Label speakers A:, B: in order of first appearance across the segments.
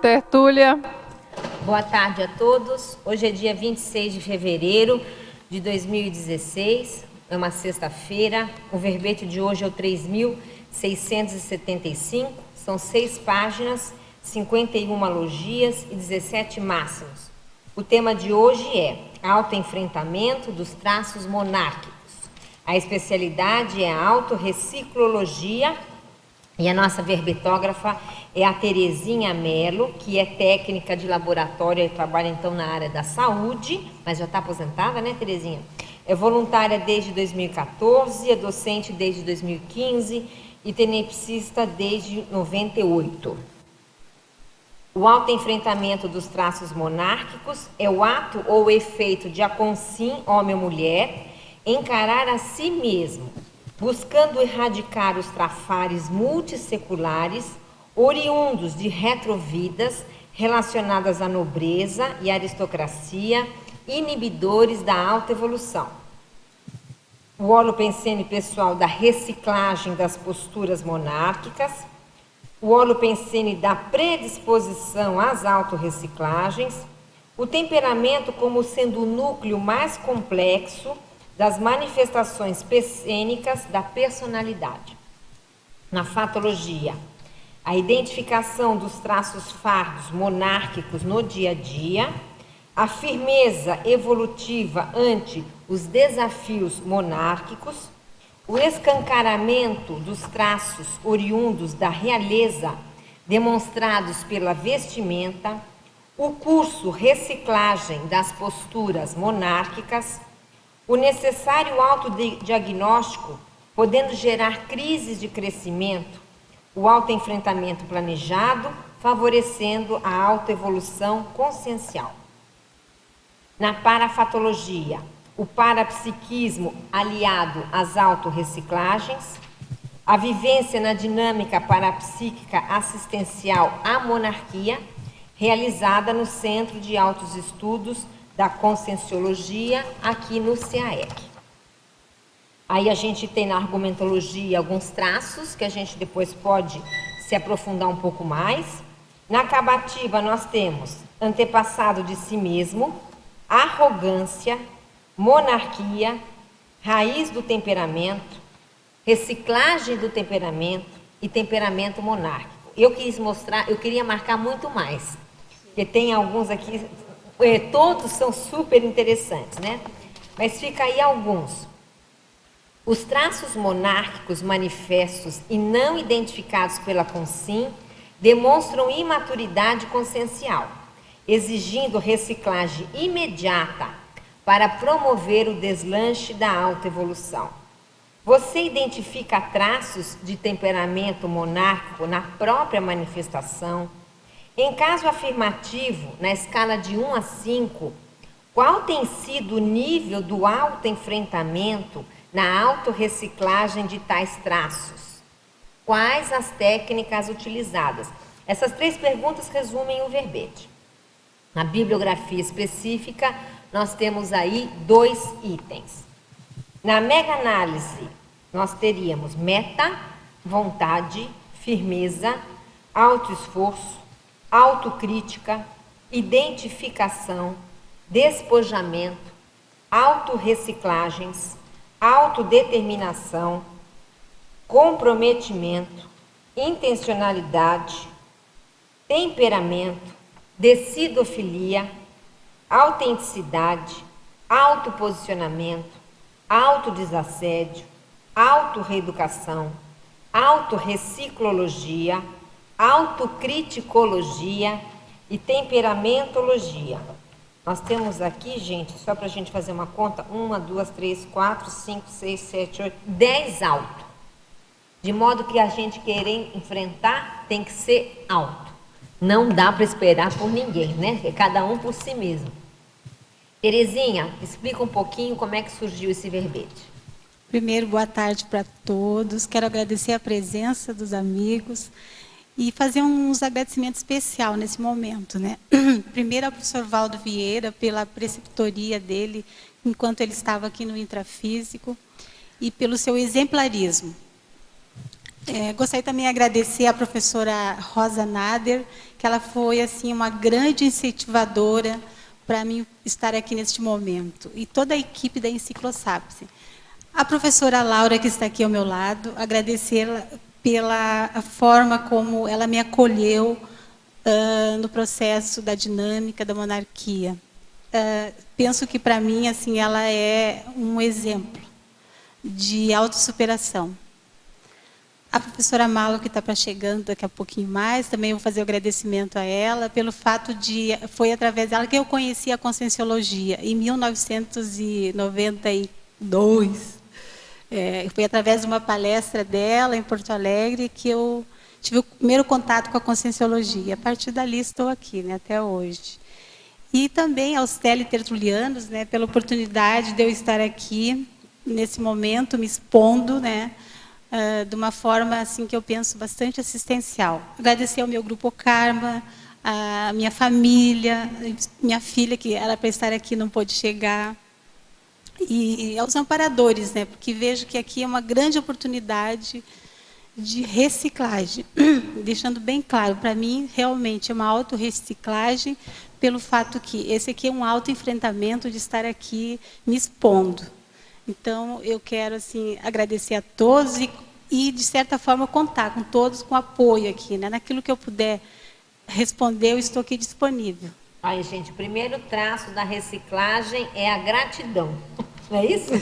A: Tertúlia.
B: Boa tarde a todos. Hoje é dia 26 de fevereiro de 2016, é uma sexta-feira. O verbete de hoje é o 3.675, são 6 páginas, 51 alogias e 17 máximos. O tema de hoje é autoenfrentamento dos traços monárquicos. A especialidade é a autorreciclologia e a nossa verbetógrafa é a Terezinha Mello, que é técnica de laboratório e trabalha então na área da saúde, mas já está aposentada, né, Terezinha? É voluntária desde 2014, é docente desde 2015 e tenepsista desde 98. O autoenfrentamento dos traços monárquicos é o ato ou efeito de a consim, homem ou mulher, encarar a si mesmo, buscando erradicar os trafares multisseculares, oriundos de retrovidas relacionadas à nobreza e aristocracia, inibidores da autoevolução. O holopensene pessoal da reciclagem das posturas monárquicas, o holopensene da predisposição às autorreciclagens, o temperamento como sendo o núcleo mais complexo das manifestações pensênicas da personalidade. Na fatologia, a identificação dos traços fardos monárquicos no dia a dia, a firmeza evolutiva ante os desafios monárquicos, o escancaramento dos traços oriundos da realeza demonstrados pela vestimenta, o curso reciclagem das posturas monárquicas, o necessário autodiagnóstico, podendo gerar crises de crescimento, o autoenfrentamento planejado, favorecendo a autoevolução consciencial. Na parafatologia, o parapsiquismo aliado às autorreciclagens, a vivência na dinâmica parapsíquica assistencial à monarquia, realizada no Centro de Altos Estudos da Conscienciologia, aqui no CAEC. Aí a gente tem na argumentologia alguns traços, que a gente depois pode se aprofundar um pouco mais. Na acabativa nós temos antepassado de si mesmo, arrogância, monarquia, raiz do temperamento, reciclagem do temperamento e temperamento monárquico. Eu queria marcar muito mais, porque tem alguns aqui, todos são super interessantes, né? Mas fica aí alguns. Os traços monárquicos manifestos e não identificados pela consim demonstram imaturidade consciencial, exigindo reciclagem imediata para promover o deslanche da autoevolução. Você identifica traços de temperamento monárquico na própria manifestação? Em caso afirmativo, na escala de 1 a 5, qual tem sido o nível do autoenfrentamento na autorreciclagem de tais traços? Quais as técnicas utilizadas? Essas 3 perguntas resumem o verbete. Na bibliografia específica, nós temos aí 2 itens. Na mega-análise, nós teríamos meta, vontade, firmeza, autoesforço, autocrítica, identificação, despojamento, autorreciclagens, autodeterminação, comprometimento, intencionalidade, temperamento, decidofilia, autenticidade, autoposicionamento, autodesassédio, autorreeducação, autorreciclologia, autocriticologia e temperamentologia. Nós temos aqui, gente, só para a gente fazer uma conta, 1, 2, 3, 4, 5, 6, 7, 8, 10 auto. De modo que a gente querer enfrentar tem que ser auto. Não dá para esperar por ninguém, né? É cada um por si mesmo. Terezinha, explica um pouquinho como é que surgiu esse verbete.
C: Primeiro, boa tarde para todos. Quero agradecer a presença dos amigos e fazer uns agradecimentos especial nesse momento, né? Primeiro ao professor Valdo Vieira, pela preceptoria dele, enquanto ele estava aqui no intrafísico, e pelo seu exemplarismo. Gostaria também de agradecer à professora Rosa Nader, que ela foi assim uma grande incentivadora para mim estar aqui neste momento, e toda a equipe da Enciclosapse. A professora Laura, que está aqui ao meu lado, agradecê-la pela forma como ela me acolheu no processo da dinâmica da monarquia. Penso que, para mim, assim, ela é um exemplo de autossuperação. A professora Malo, que está chegando daqui a pouquinho mais, também vou fazer o agradecimento a ela, pelo fato de, foi através dela que eu conheci a Conscienciologia, em 1992. Foi através de uma palestra dela, em Porto Alegre, que eu tive o primeiro contato com a Conscienciologia. A partir dali estou aqui, né, até hoje. E também aos teletertulianos, né, pela oportunidade de eu estar aqui, nesse momento, me expondo, né, de uma forma assim que eu penso bastante assistencial. Agradecer ao meu grupo Karma, a minha família, minha filha, que era para estar aqui, não pôde chegar, e aos amparadores, né, porque vejo que aqui é uma grande oportunidade de reciclagem, deixando bem claro, para mim, realmente é uma autorreciclagem, pelo fato que esse aqui é um autoenfrentamento de estar aqui me expondo. Então, eu quero assim, agradecer a todos e, de certa forma, contar com todos, com apoio aqui, né? Naquilo que eu puder responder, eu estou aqui disponível.
B: Aí, gente, o primeiro traço da reciclagem é a gratidão. Não é isso?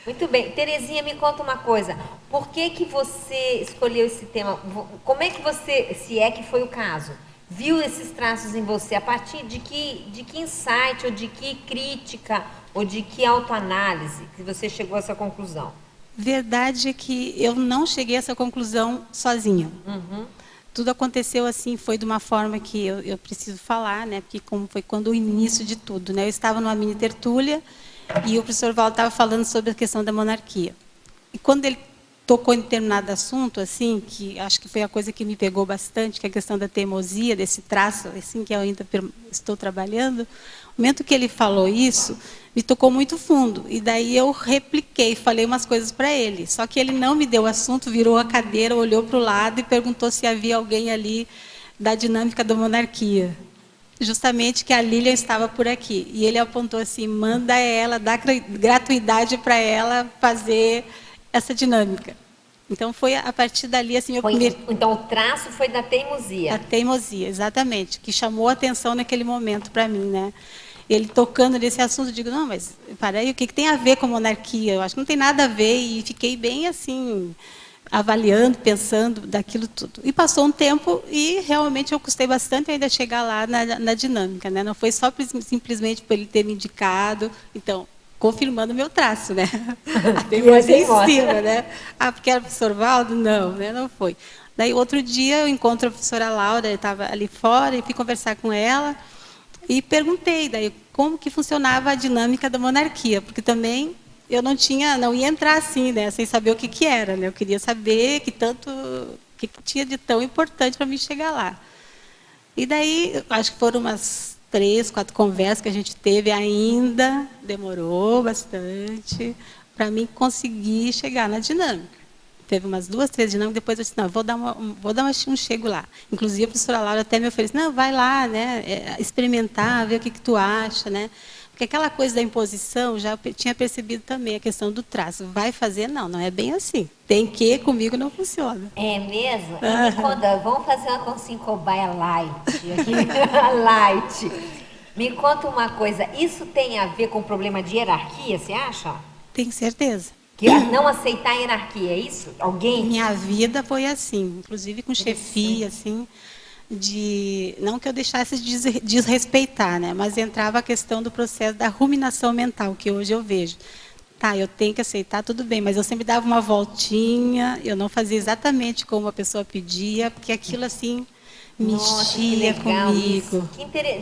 B: Muito bem. Terezinha, me conta uma coisa. Por que você escolheu esse tema? Como é que você, se é que foi o caso, viu esses traços em você? A partir de que insight, ou de que crítica, ou de que autoanálise que você chegou a essa conclusão?
C: Verdade é que eu não cheguei a essa conclusão sozinha.
B: Uhum.
C: Tudo aconteceu assim, foi de uma forma que eu preciso falar, né? Porque como foi quando o início de tudo, né? Eu estava numa mini tertúlia e o professor Valdo estava falando sobre a questão da monarquia. E quando ele tocou em determinado assunto, assim, que acho que foi a coisa que me pegou bastante, que é a questão da teimosia, desse traço, assim, que eu ainda estou trabalhando, no momento que ele falou isso, me tocou muito fundo. E daí eu repliquei, falei umas coisas para ele. Só que ele não me deu o assunto, virou a cadeira, olhou para o lado e perguntou se havia alguém ali da dinâmica da monarquia. Justamente que a Lília estava por aqui. E ele apontou assim, manda ela, dá gratuidade para ela fazer essa dinâmica. Então, foi a partir dali, assim,
B: Então, o traço foi da teimosia.
C: A teimosia, exatamente, que chamou a atenção naquele momento para mim, né? Ele tocando nesse assunto, eu digo, não, mas, para aí, o que tem a ver com a monarquia? Eu acho que não tem nada a ver, e fiquei bem, assim, avaliando, pensando daquilo tudo. E passou um tempo, e realmente eu custei bastante ainda chegar lá na dinâmica, né? Não foi só simplesmente por ele ter me indicado, então, confirmando o meu traço, né? Depois em cima, né? Ah, porque era o professor Valdo? Não, né? Não foi. Daí, outro dia, eu encontro a professora Laura, eu estava ali fora, e fui conversar com ela, e perguntei daí como que funcionava a dinâmica da monarquia, porque também eu não ia entrar assim, né, sem saber o que era, né? Eu queria saber que tinha de tão importante para mim chegar lá. E daí, acho que foram umas 3, 4 conversas que a gente teve ainda, demorou bastante para mim conseguir chegar na dinâmica. Teve umas 2, 3 dinâmicas, depois eu disse, não, vou dar um chego lá. Inclusive, a professora Laura até me ofereceu, não, vai lá, né, experimentar, ver o que tu acha, né? Porque aquela coisa da imposição, já tinha percebido também a questão do traço. Vai fazer? Não, não é bem assim. Tem que, comigo não funciona.
B: É mesmo? Me conta, vamos fazer uma consim cobaia light aqui. Light. Me conta uma coisa, isso tem a ver com o problema de hierarquia, você acha?
C: Tenho certeza.
B: Que não aceitar a hierarquia, é isso? Alguém?
C: Minha vida foi assim, inclusive com chefia, assim, não que eu deixasse de desrespeitar, né? Mas entrava a questão do processo da ruminação mental, que hoje eu vejo. Tá, eu tenho que aceitar, tudo bem, mas eu sempre dava uma voltinha, eu não fazia exatamente como a pessoa pedia, porque aquilo, assim, mexia comigo.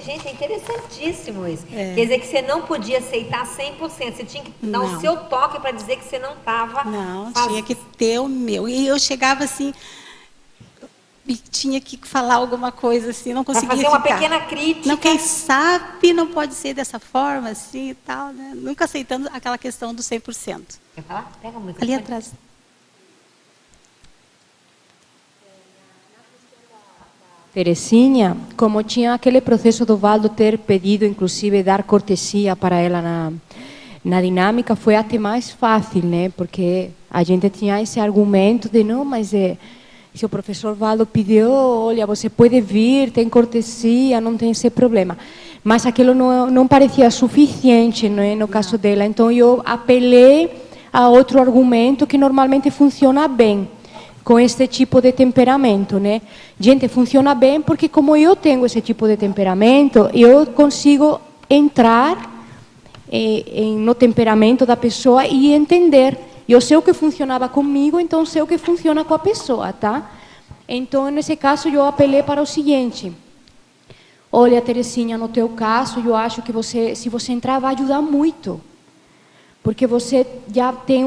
B: Gente, é interessantíssimo isso. Quer dizer que você não podia aceitar 100%, você tinha que dar o seu toque para dizer que você não estava...
C: Não, tinha que ter o meu. E eu chegava assim, e tinha que falar alguma coisa assim, não conseguia
B: fazer uma pequena crítica.
C: Não, quem sabe não pode ser dessa forma, assim e tal, né? Nunca aceitando aquela questão do 100%.
B: Quer falar? Pega muito.
C: Ali atrás.
A: Teresinha, como tinha aquele processo do Valdo ter pedido, inclusive, dar cortesia para ela na dinâmica, foi até mais fácil, né? Porque a gente tinha esse argumento de, não, mas se o professor Valdo pediu, olha, você pode vir, tem cortesia, não tem esse problema. Mas aquilo não parecia suficiente, né, no caso dela. Então, eu apelei a outro argumento que normalmente funciona bem com este tipo de temperamento, né? Gente, funciona bem porque como eu tenho esse tipo de temperamento, eu consigo entrar no temperamento da pessoa e entender. Eu sei o que funcionava comigo, então sei o que funciona com a pessoa, tá? Então, nesse caso, eu apelei para o seguinte: olha, Teresinha, no teu caso, eu acho que você, se você entrar, vai ajudar muito. Porque você já tem,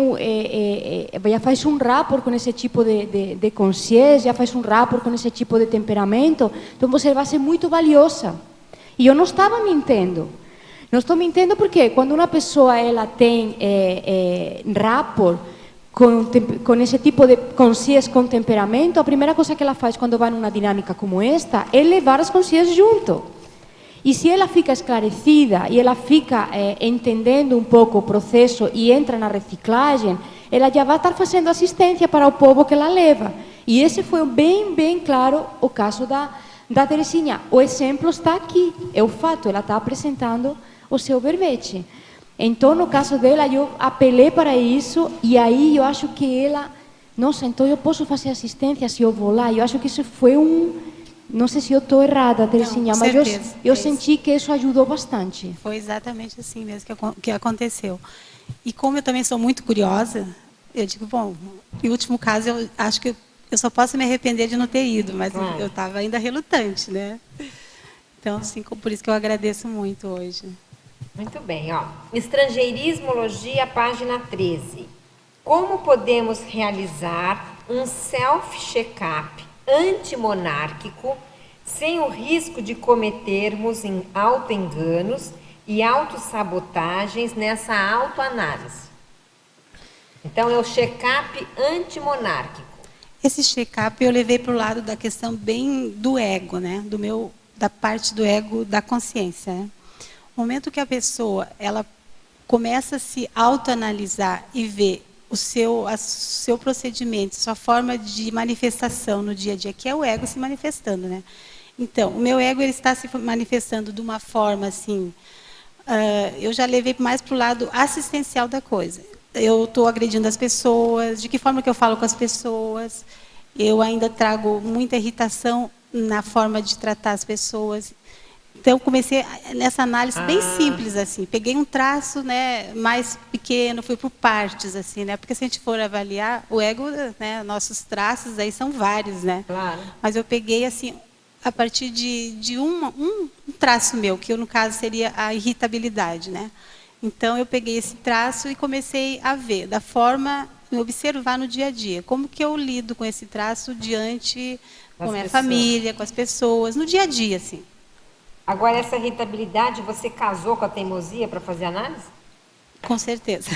A: já faz um rapport com esse tipo de consciência, já faz um rapport com esse tipo de temperamento, então você vai ser muito valiosa. E eu não estava mentindo. Não estou mentindo porque quando uma pessoa ela tem rapport com esse tipo de consciência com temperamento, a primeira coisa que ela faz quando vai numa dinâmica como esta é levar as consciências junto. E se ela fica esclarecida e ela fica entendendo um pouco o processo e entra na reciclagem, ela já vai estar fazendo assistência para o povo que ela leva. E esse foi bem claro o caso da Teresinha. O exemplo está aqui, é o fato, ela está apresentando o seu verbete. Então, no caso dela, eu apelei para isso e aí eu acho que ela... Nossa, então eu posso fazer assistência se eu vou lá? Eu acho que isso foi Não sei se eu estou errada, Teresinha,
C: não,
A: mas eu senti que isso ajudou bastante.
C: Foi exatamente assim mesmo que aconteceu. E como eu também sou muito curiosa, eu digo, bom, em último caso, eu acho que eu só posso me arrepender de não ter ido, mas eu estava ainda relutante, né? Então, assim, por isso que eu agradeço muito hoje.
B: Muito bem, ó. Estrangeirismologia, página 13. Como podemos realizar um self-check-up antimonárquico sem o risco de cometermos autoenganos e autossabotagens nessa autoanálise? Então, é o check-up antimonárquico.
C: Esse check-up eu levei para o lado da questão bem do ego, né? Da parte do ego da consciência. Né? No momento que a pessoa ela começa a se autoanalisar e ver o seu procedimento, sua forma de manifestação no dia a dia, que é o ego se manifestando, né? Então, o meu ego ele está se manifestando de uma forma assim, eu já levei mais para o lado assistencial da coisa. Eu estou agredindo as pessoas, de que forma que eu falo com as pessoas, eu ainda trago muita irritação na forma de tratar as pessoas. Então, comecei nessa análise bem simples, assim. Peguei um traço, né, mais pequeno, fui por partes, assim, né? Porque se a gente for avaliar, o ego, né, nossos traços aí são vários, né?
B: Claro.
C: Mas eu peguei, assim, a partir de um traço meu, que eu, no caso, seria a irritabilidade, né? Então, eu peguei esse traço e comecei a ver, da forma, observar no dia a dia. Como que eu lido com esse traço diante com a minha família, com as pessoas, no dia a dia, assim.
B: Agora, essa irritabilidade, você casou com a teimosia para fazer análise?
C: Com certeza.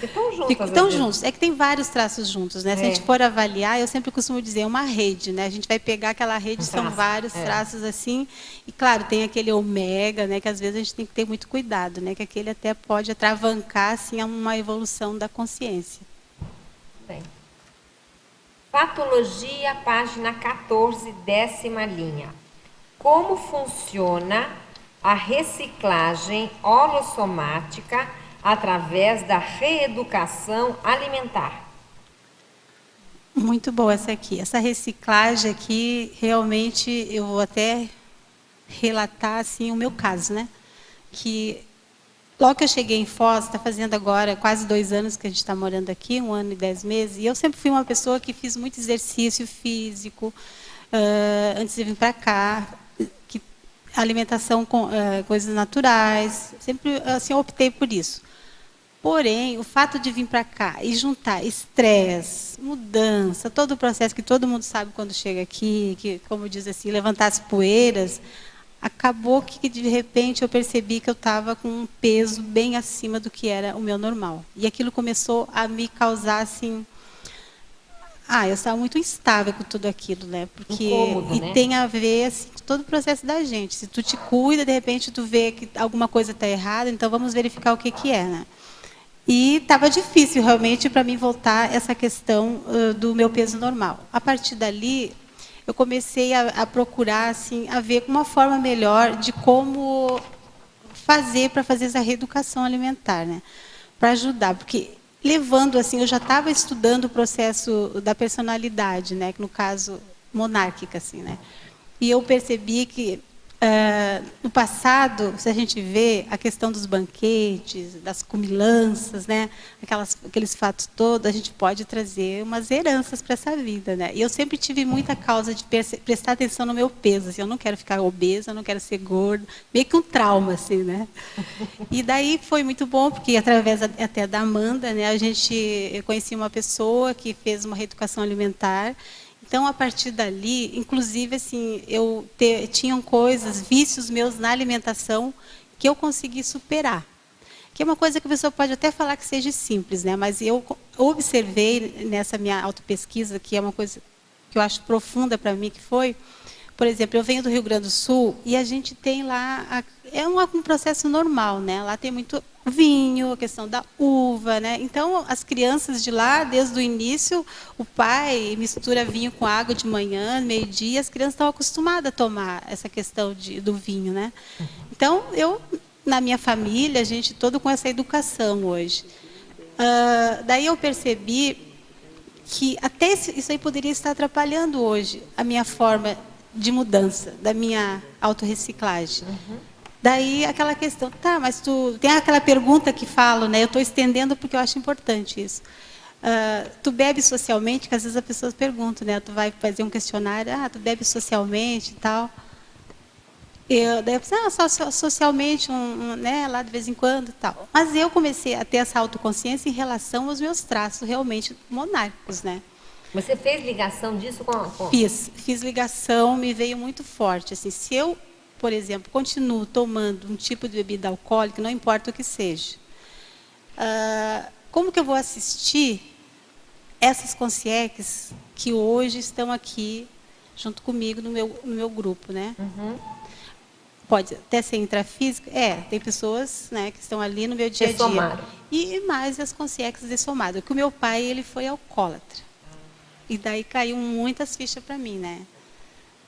B: Estão juntos.
C: Estão juntos. É que tem vários traços juntos, né? Se a gente for avaliar, eu sempre costumo dizer, é uma rede, né? A gente vai pegar aquela rede, são vários traços assim. E, claro, tem aquele ômega, né? Que às vezes a gente tem que ter muito cuidado, né? Que aquele até pode atravancar, assim, a uma evolução da consciência.
B: Bem. Patologia, página 14, 10ª linha. Como funciona a reciclagem holossomática através da reeducação alimentar?
C: Muito boa essa aqui. Essa reciclagem aqui, realmente, eu vou até relatar assim, o meu caso, né? Que logo que eu cheguei em Foz, está fazendo agora quase 2 anos que a gente está morando aqui, 1 ano e 10 meses, e eu sempre fui uma pessoa que fiz muito exercício físico, antes de vir para cá, alimentação com coisas naturais, sempre assim, eu optei por isso. Porém, o fato de vir para cá e juntar estresse, mudança, todo o processo que todo mundo sabe quando chega aqui, que, como diz assim, levantar as poeiras, acabou que de repente eu percebi que eu estava com um peso bem acima do que era o meu normal. E aquilo começou a me causar assim, Eu estava muito instável com tudo aquilo, né? Porque
B: Incômodo, né?
C: tem a ver assim, com todo o processo da gente. Se tu te cuida, de repente tu vê que alguma coisa está errada, então vamos verificar o que que é, né? E estava difícil realmente para mim voltar essa questão do meu peso normal. A partir dali, eu comecei a procurar assim, a ver uma forma melhor de como fazer para fazer essa reeducação alimentar, né? Para ajudar, porque levando assim, eu já estava estudando o processo da personalidade, né, que no caso monárquica assim, né? E eu percebi que no passado, se a gente vê a questão dos banquetes, das comilanças, né, aqueles fatos todos, a gente pode trazer umas heranças para essa vida, né? E eu sempre tive muita causa de prestar atenção no meu peso, assim, eu não quero ficar obesa, eu não quero ser gorda, meio que um trauma, assim, né? E daí foi muito bom, porque através até da Amanda, né, eu conheci uma pessoa que fez uma reeducação alimentar. Então, a partir dali, inclusive, assim, tinham coisas, vícios meus na alimentação que eu consegui superar. Que é uma coisa que a pessoa pode até falar que seja simples, né? Mas eu observei nessa minha autopesquisa, que é uma coisa que eu acho profunda para mim, que foi, por exemplo, eu venho do Rio Grande do Sul e a gente tem lá, é um processo normal, né? Lá tem muito vinho, a questão da uva, né? Então, as crianças de lá, desde o início, o pai mistura vinho com água de manhã, meio-dia, as crianças estão acostumadas a tomar essa questão do vinho, né? Então, na minha família, a gente todo com essa educação hoje. Daí eu percebi que até isso aí poderia estar atrapalhando hoje a minha forma de mudança, da minha autorreciclagem. Daí aquela questão, tá, mas tem aquela pergunta que falo, né? Eu estou estendendo porque eu acho importante isso. Tu bebe socialmente, que às vezes as pessoas perguntam, né? Tu vai fazer um questionário, tu bebe socialmente e tal. Daí eu pensei, só socialmente, né, lá de vez em quando e tal. Mas eu comecei a ter essa autoconsciência em relação aos meus traços realmente monárquicos, né?
B: Você fez ligação disso com...
C: Fiz ligação, me veio muito forte. Assim, se eu, por exemplo, continuo tomando um tipo de bebida alcoólica, não importa o que seja, como que eu vou assistir essas consciências que hoje estão aqui junto comigo no meu grupo, né? Pode até ser intrafísico, tem pessoas, né, que estão ali no meu dia a dia. E mais as consciências dessomadas. Porque o meu pai, ele foi alcoólatra. E daí caiu muitas fichas para mim, né?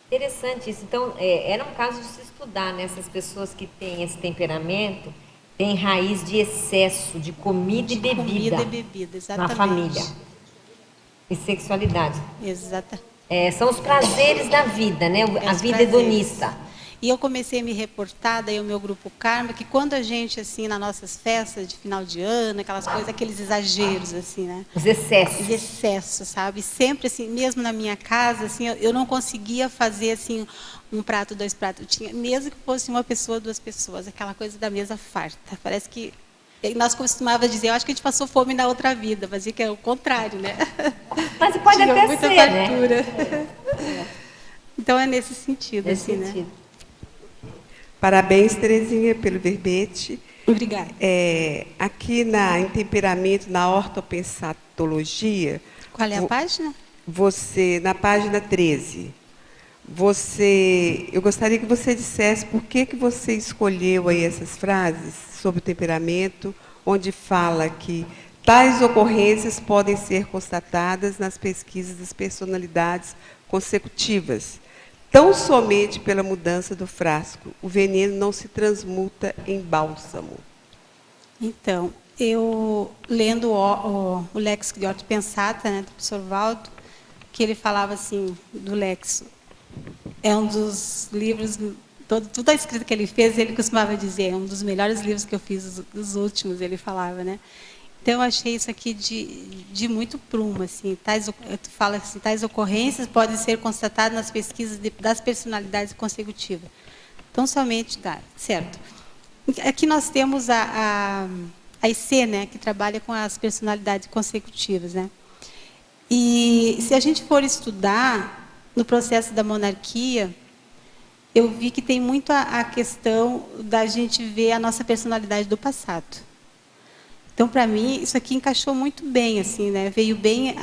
B: Interessante isso. Então, era um caso de se estudar, né? Essas pessoas que têm esse temperamento têm raiz de excesso de comida e bebida.
C: Comida e bebida, exatamente.
B: Na família. E sexualidade.
C: Exato.
B: São os prazeres da vida, né? A vida hedonista.
C: E eu comecei a me reportar, daí o meu grupo Karma, que quando a gente, assim, nas nossas festas de final de ano, aquelas coisas, aqueles exageros, assim, né?
B: Os excessos.
C: Os excessos, sabe? Sempre, assim, mesmo na minha casa, assim, eu não conseguia fazer, assim, um prato, 2 pratos. Eu tinha, mesmo que fosse uma pessoa, 2 pessoas, aquela coisa da mesa farta. Parece que... Nós costumávamos dizer, eu acho que a gente passou fome na outra vida, mas que é o contrário, né?
B: Mas pode
C: tinha
B: até
C: muita
B: ser,
C: fartura.
B: né?
C: Então, é nesse sentido, assim, né?
D: Parabéns, Terezinha, pelo verbete.
C: Obrigada.
D: Aqui em temperamento, na ortopensatologia...
C: Qual é a página?
D: Na página 13, eu gostaria que você dissesse por que você escolheu aí essas frases sobre o temperamento, onde fala que tais ocorrências podem ser constatadas nas pesquisas das personalidades consecutivas. Tão somente pela mudança do frasco, o veneno não se transmuta em bálsamo.
C: Então, eu lendo o Léxico de Ortopensata, né, do professor Valdo, que ele falava assim, do Léxico, é um dos livros, toda a escrita que ele fez, ele costumava dizer, é um dos melhores livros que eu fiz, dos últimos, ele falava, né? Então, eu achei isso aqui de muito prumo, assim, tu fala assim, tais ocorrências podem ser constatadas nas pesquisas das personalidades consecutivas. Então, somente, certo. Aqui nós temos a IC, né, que trabalha com as personalidades consecutivas, né? E se a gente for estudar no processo da monarquia, eu vi que tem muito a questão da gente ver a nossa personalidade do passado. Então, para mim, isso aqui encaixou muito bem, assim, né? Veio bem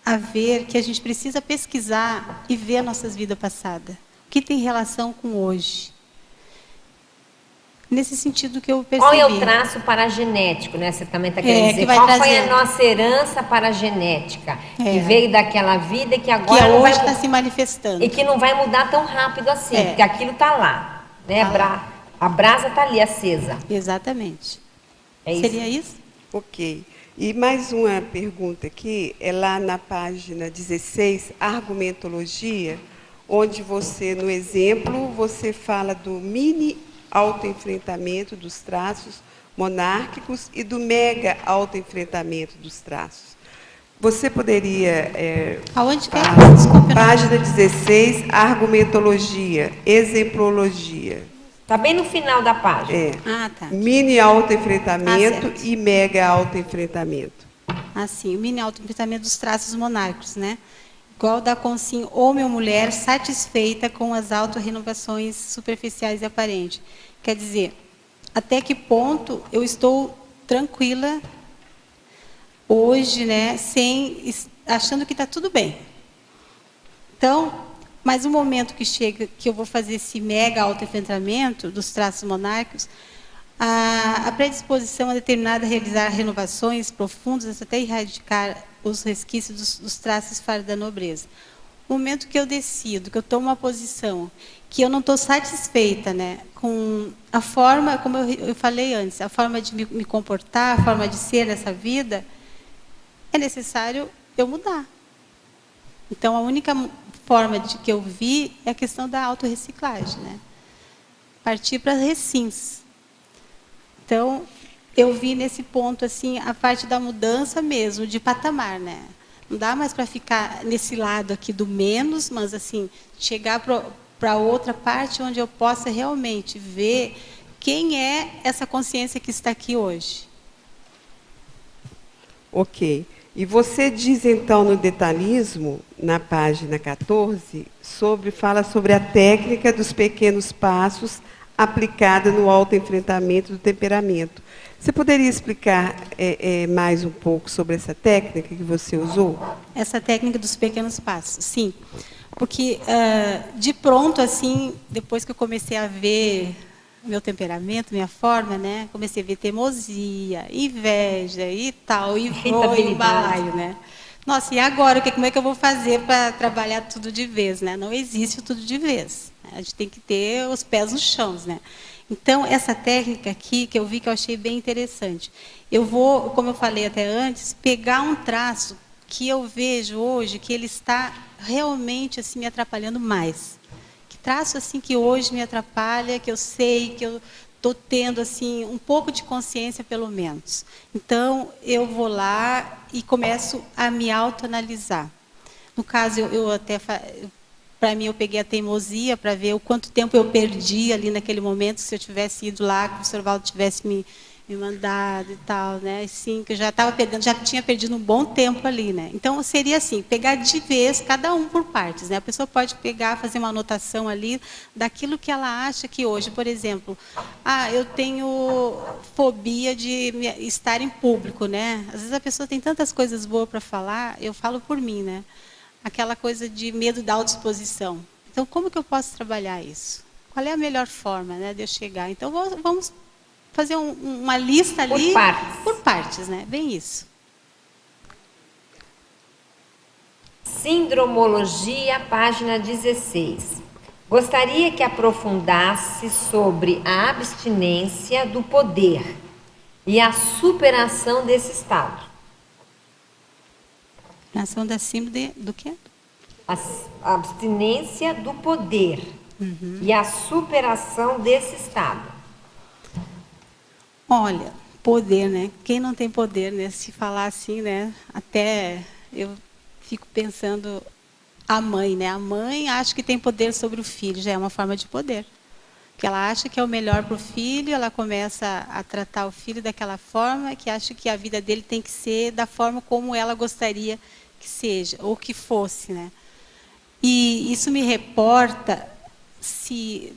C: a ver que a gente precisa pesquisar e ver nossas vidas passadas. O que tem relação com hoje? Nesse sentido que eu percebi.
B: Qual é o traço paragenético, né? Você também está querendo dizer.
C: Que
B: Qual
C: trazer...
B: foi a nossa herança paragenética? Que veio daquela vida e que agora
C: que hoje está se manifestando.
B: E que não vai mudar tão rápido assim, porque aquilo está lá. Né? A brasa está ali, acesa.
C: Exatamente.
B: É
C: Seria isso?
D: Ok. E mais uma pergunta aqui, é lá na página 16, argumentologia, onde você, no exemplo, você fala do mini autoenfrentamento dos traços monárquicos e do mega autoenfrentamento dos traços. Você poderia...
C: Aonde?
D: Desculpa, página 16, argumentologia, exemplologia.
B: Está bem no final da página.
C: Tá.
D: Mini autoenfrentamento e mega autoenfrentamento.
C: Sim, o mini autoenfrentamento dos traços monárquicos, né? Igual da consim, homem ou mulher satisfeita com as autorrenovações superficiais e aparentes. Quer dizer, até que ponto eu estou tranquila hoje, né, achando que está tudo bem. Então, mas o momento que chega, que eu vou fazer esse mega autoenfrentamento dos traços monárquicos, a predisposição a determinada realizar renovações profundas até erradicar os resquícios dos traços fora da nobreza. O momento que eu decido, que eu tomo uma posição, que eu não estou satisfeita, né, com a forma, como eu falei antes, a forma de me comportar, a forma de ser nessa vida, é necessário eu mudar. Então, a única forma de que eu vi é a questão da autorreciclagem, né? Partir para recins. Então, eu vi nesse ponto assim a parte da mudança mesmo, de patamar, né? Não dá mais para ficar nesse lado aqui do menos, mas assim, chegar para outra parte onde eu possa realmente ver quem é essa consciência que está aqui hoje.
D: Ok. E você diz, então, no detalhismo, na página 14, fala sobre a técnica dos pequenos passos aplicada no autoenfrentamento do temperamento. Você poderia explicar mais um pouco sobre essa técnica que você usou?
C: Essa técnica dos pequenos passos, sim. Porque, de pronto, assim, depois que eu comecei a ver meu temperamento, minha forma, né? Comecei a ver teimosia, inveja e tal, e foi o balaio, né? Nossa, e agora? Como é que eu vou fazer para trabalhar tudo de vez, né? Não existe tudo de vez. A gente tem que ter os pés no chão, né? Então, essa técnica aqui, que eu vi que eu achei bem interessante. Eu vou, como eu falei até antes, pegar um traço que eu vejo hoje que ele está realmente assim me atrapalhando mais. Traço assim que hoje me atrapalha, que eu sei que eu estou tendo assim um pouco de consciência pelo menos. Então eu vou lá e começo a me autoanalisar. No caso para mim eu peguei a teimosia para ver o quanto tempo eu perdi ali naquele momento, se eu tivesse ido lá, que o Sr. Valdo tivesse me mandado e tal, né? Assim, que eu já estava perdendo, já tinha perdido um bom tempo ali, né? Então seria assim, pegar de vez cada um por partes, né? A pessoa pode pegar, fazer uma anotação ali daquilo que ela acha que hoje, por exemplo, eu tenho fobia de estar em público, né? Às vezes a pessoa tem tantas coisas boas para falar, eu falo por mim, né? Aquela coisa de medo da autoexposição. Então, como que eu posso trabalhar isso? Qual é a melhor forma, né, de eu chegar? Então, vamos fazer uma lista ali por partes, né? Bem isso.
B: Sindromologia, página 16. Gostaria que aprofundasse sobre a abstinência do poder e a superação desse estado.
C: Ação da síndrome do quê?
B: A abstinência do poder e a superação desse estado.
C: Olha, poder, né? Quem não tem poder, né? Se falar assim, né? Até eu fico pensando a mãe, né? A mãe acha que tem poder sobre o filho, já é uma forma de poder. Que ela acha que é o melhor para o filho, ela começa a tratar o filho daquela forma, que acha que a vida dele tem que ser da forma como ela gostaria que seja, ou que fosse, né? E isso me reporta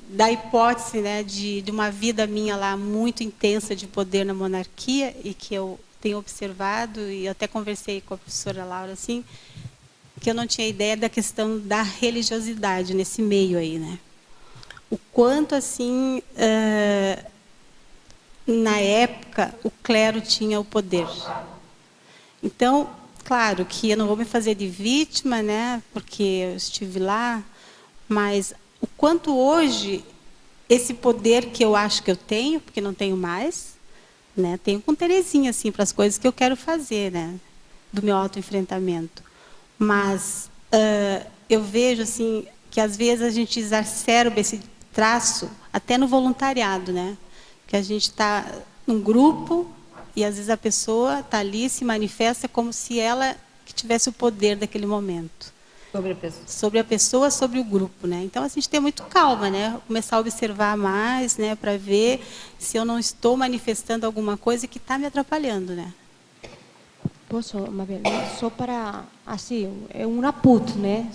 C: da hipótese, né, de uma vida minha lá muito intensa de poder na monarquia, e que eu tenho observado, e até conversei com a professora Laura, assim, que eu não tinha ideia da questão da religiosidade nesse meio aí, né? O quanto, assim, na época, o clero tinha o poder. Então, claro que eu não vou me fazer de vítima, né? Porque eu estive lá, mas o quanto hoje esse poder que eu acho que eu tenho, porque não tenho mais, né? Tenho com Terezinha, assim, para as coisas que eu quero fazer, né? Do meu autoenfrentamento. Mas eu vejo, assim, que às vezes a gente exacerba esse traço até no voluntariado, né? Que a gente está num grupo e às vezes a pessoa está ali, se manifesta como se ela que tivesse o poder daquele momento.
B: Sobre a pessoa.
C: Sobre a pessoa, sobre o grupo, né? Então a gente tem muito calma, né? Começar a observar mais, né? Para ver se eu não estou manifestando alguma coisa que está me atrapalhando, né?
A: Posso, Mabel, só para, assim, é um aput, né?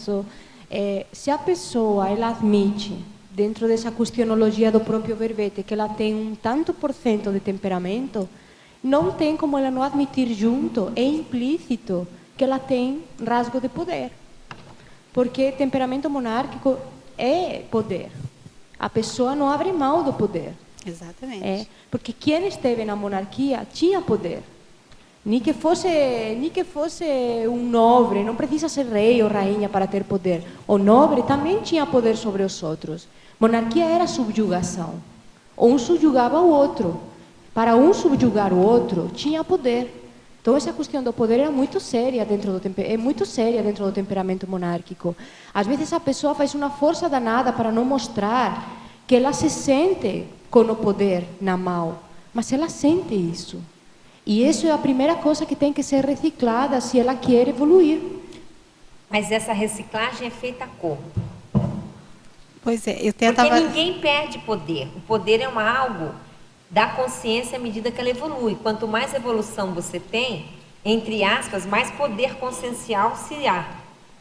A: Se a pessoa, ela admite, dentro dessa questionologia do próprio verbete, que ela tem um tanto por cento de temperamento, não tem como ela não admitir junto, é implícito, que ela tem rasgo de poder. Porque temperamento monárquico é poder. A pessoa não abre mão do poder.
C: Exatamente.
A: Porque quem esteve na monarquia tinha poder. Nem que fosse um nobre, não precisa ser rei ou rainha para ter poder. O nobre também tinha poder sobre os outros. Monarquia era subjugação. Um subjugava o outro. Para um subjugar o outro, tinha poder. Então essa questão do poder é muito séria dentro do temperamento monárquico. Às vezes a pessoa faz uma força danada para não mostrar que ela se sente com o poder na mão, mas ela sente isso. E isso é a primeira coisa que tem que ser reciclada se ela quer evoluir.
B: Mas essa reciclagem é feita como?
C: Pois é, eu
B: Porque
C: tentava...
B: ninguém perde poder. O poder é algo da consciência à medida que ela evolui. Quanto mais evolução você tem, entre aspas, mais poder consciencial se há.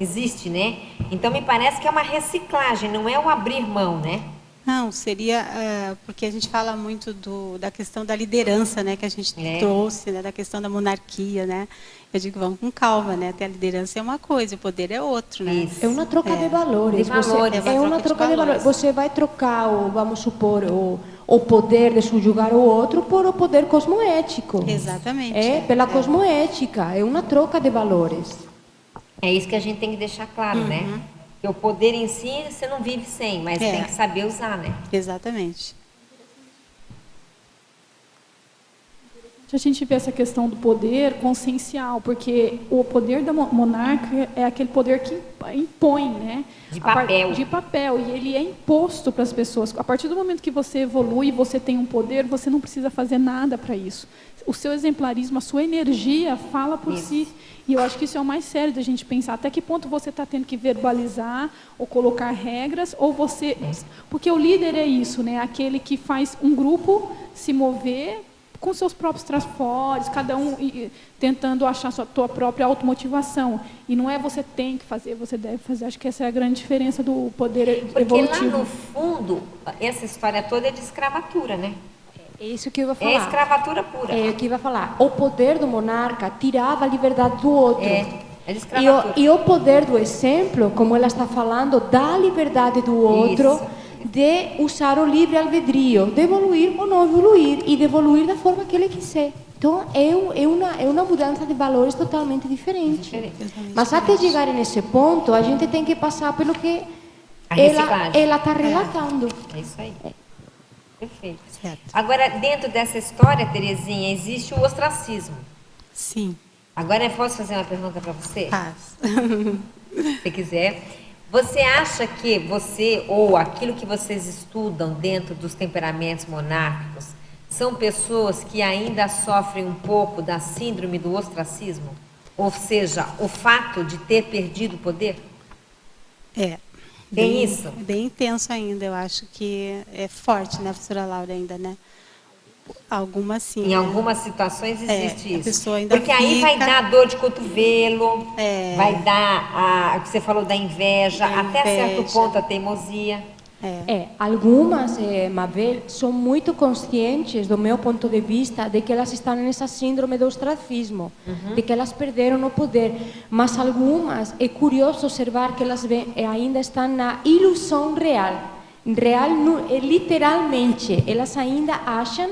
B: Existe, né? Então me parece que é uma reciclagem, não é o abrir mão, né?
C: Não, seria porque a gente fala muito da questão da liderança, né, que a gente trouxe, né, da questão da monarquia, né. Eu digo, vamos com calma, né, até a liderança é uma coisa, o poder é outro, né.
A: Isso. É uma troca de valores. É uma troca de valores. Você vai trocar, vamos supor, o poder de subjugar o outro por o poder cosmoético.
C: Exatamente.
A: Pela cosmoética. É uma troca de valores.
B: É isso que a gente tem que deixar claro, né? Porque o poder em si, você não vive sem, mas tem que saber usar, né?
C: Exatamente.
E: A gente vê essa questão do poder consciencial, porque o poder da monarca é aquele poder que impõe, né?
B: De papel.
E: De papel, e ele é imposto para as pessoas. A partir do momento que você evolui, você tem um poder, você não precisa fazer nada para isso. O seu exemplarismo, a sua energia fala por si. E eu acho que isso é o mais sério da gente pensar. Até que ponto você está tendo que verbalizar ou colocar regras, ou você... Porque o líder é isso, né? Aquele que faz um grupo se mover com seus próprios trafores, cada um tentando achar sua tua própria automotivação. E não é você tem que fazer, você deve fazer. Acho que essa é a grande diferença do poder evolutivo.
B: Porque lá no fundo, essa história toda é de escravatura, né?
A: É isso que eu vou falar.
B: É escravatura pura.
A: É o que eu vou falar. O poder do monarca tirava a liberdade do outro.
B: É de escravatura.
A: E o poder do exemplo, como ela está falando, dá a liberdade do outro de usar o livre albedrío, de evoluir ou não evoluir, e de evoluir da forma que ele quiser. Então, é uma mudança de valores totalmente diferente. Mas até chegar nesse ponto, a gente tem que passar pelo que ela está relatando.
B: É isso aí. Perfeito.
C: Certo.
B: Agora, dentro dessa história, Terezinha, existe o ostracismo.
C: Sim.
B: Agora, eu posso fazer uma pergunta para você?
C: Faz.
B: Se quiser. Você acha que você, ou aquilo que vocês estudam dentro dos temperamentos monárquicos, são pessoas que ainda sofrem um pouco da síndrome do ostracismo? Ou seja, o fato de ter perdido o poder? Tem isso?
C: Bem intenso ainda, eu acho que é forte, né, professora Laura, ainda, né? Algumas sim.
B: Em algumas situações existe isso.
C: A pessoa ainda
B: porque aí vai dar dor de cotovelo, vai dar o que você falou da inveja, até certo ponto a teimosia.
A: Algumas, Mabel, são muito conscientes, do meu ponto de vista, de que elas estão nessa síndrome do ostracismo, de que elas perderam o poder. Mas algumas, é curioso observar que elas ainda estão na ilusão real. Literalmente, elas ainda acham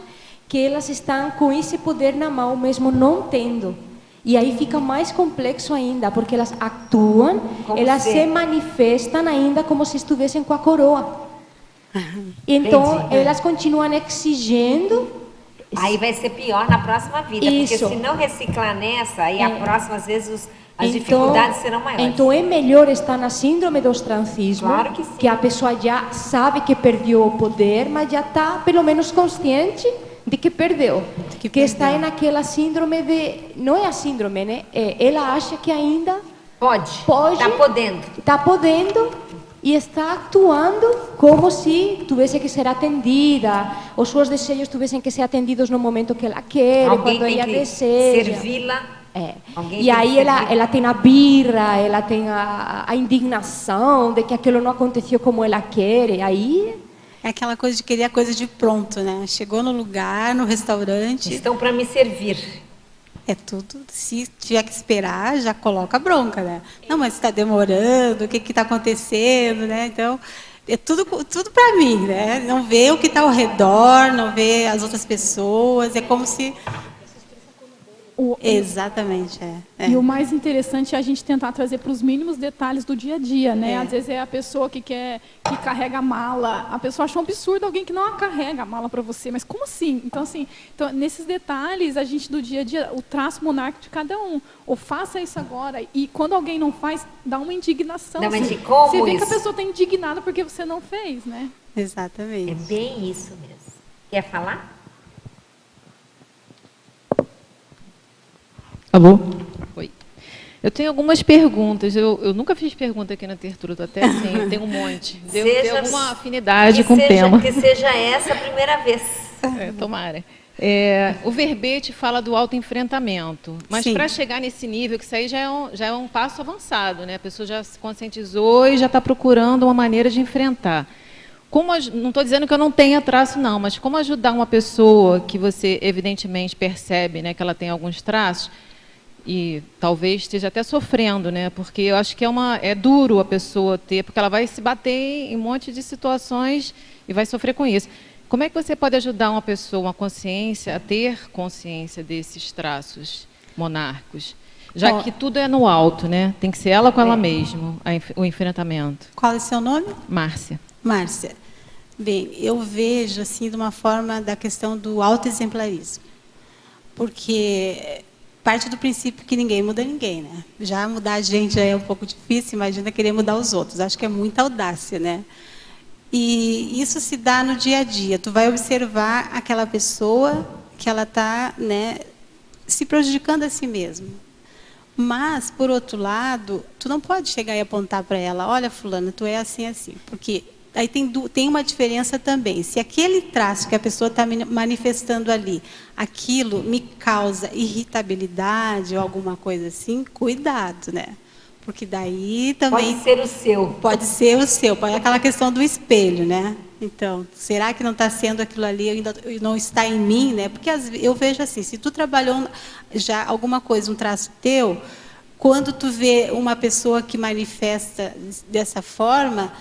A: que elas estão com esse poder na mão, mesmo não tendo. E aí fica mais complexo ainda, porque elas atuam, elas se manifestam ainda como se estivessem com a coroa. Então, elas continuam exigindo.
B: Aí vai ser pior na próxima vida,
A: Isso.
B: porque se não reciclar nessa, aí a próxima, às vezes, as dificuldades serão maiores.
A: Então, é melhor estar na síndrome do ostracismo,
B: Claro que sim.
A: a pessoa já sabe que perdeu o poder, mas já está, pelo menos, consciente de que perdeu. Que está naquela síndrome de... Não é a síndrome, né? Ela acha que ainda...
B: Pode. Está podendo e está atuando como se tivesse que ser atendida, os seus desejos tivessem que ser atendidos no momento que ela quer, quando ela deseja. Servi-la.
A: E aí ela tem a birra, ela tem a indignação de que aquilo não aconteceu como ela quer, e aí...
C: É aquela coisa de querer a coisa de pronto, né? Chegou no lugar, no restaurante...
B: Estão para me servir.
C: É tudo, se tiver que esperar, já coloca a bronca, né? Não, mas está demorando, o que está acontecendo, né? Então, é tudo para mim, né? Não vê o que está ao redor, não vê as outras pessoas, é como se... Exatamente,
E: E o mais interessante é a gente tentar trazer para os mínimos detalhes do dia a dia, né? Às vezes é a pessoa que carrega a mala. A pessoa acha um absurdo alguém que não carrega a mala para você, mas como assim? Então, nesses detalhes, a gente do dia a dia, o traço monárquico de cada um. Ou faça isso agora. E quando alguém não faz, dá uma indignação. Você vê que a pessoa está indignada porque você não fez, né?
C: Exatamente.
B: É bem isso mesmo. Quer falar?
F: Alô? Oi. Eu tenho algumas perguntas. Eu nunca fiz pergunta aqui na Tertrudo, até assim, eu tenho um monte. Devo ter alguma afinidade com o tema.
B: Que seja essa a primeira vez.
F: Tomara. O verbete fala do autoenfrentamento, mas para chegar nesse nível, que isso aí já é um passo avançado, né? A pessoa já se conscientizou e já está procurando uma maneira de enfrentar. Não estou dizendo que eu não tenha traço, não, mas como ajudar uma pessoa que você evidentemente percebe, né, que ela tem alguns traços, e talvez esteja até sofrendo, né? Porque eu acho que é duro a pessoa ter, porque ela vai se bater em um monte de situações e vai sofrer com isso. Como é que você pode ajudar uma pessoa, uma consciência, a ter consciência desses traços monárquicos? Já que tudo é no alto, né? Tem que ser ela com ela mesma, o enfrentamento.
C: Qual é o seu nome?
F: Márcia.
C: Márcia. Bem, eu vejo assim de uma forma da questão do autoexemplarismo. Porque parte do princípio que ninguém muda ninguém, né? Já mudar a gente já é um pouco difícil, imagina querer mudar os outros. Acho que é muita audácia, né? E isso se dá no dia a dia. Tu vai observar aquela pessoa que ela está, né, se prejudicando a si mesma. Mas, por outro lado, tu não pode chegar e apontar para ela, olha, fulana, tu é assim, assim. Porque aí tem uma diferença também. Se aquele traço que a pessoa está manifestando ali, aquilo me causa irritabilidade ou alguma coisa assim, cuidado, né? Porque daí também...
B: Pode ser o seu.
C: Pode ser o seu. Pode aquela questão do espelho, né? Então, será que não está sendo aquilo ali, ainda não está em mim, né? Porque eu vejo assim, se tu trabalhou já alguma coisa, um traço teu, quando tu vê uma pessoa que manifesta dessa forma,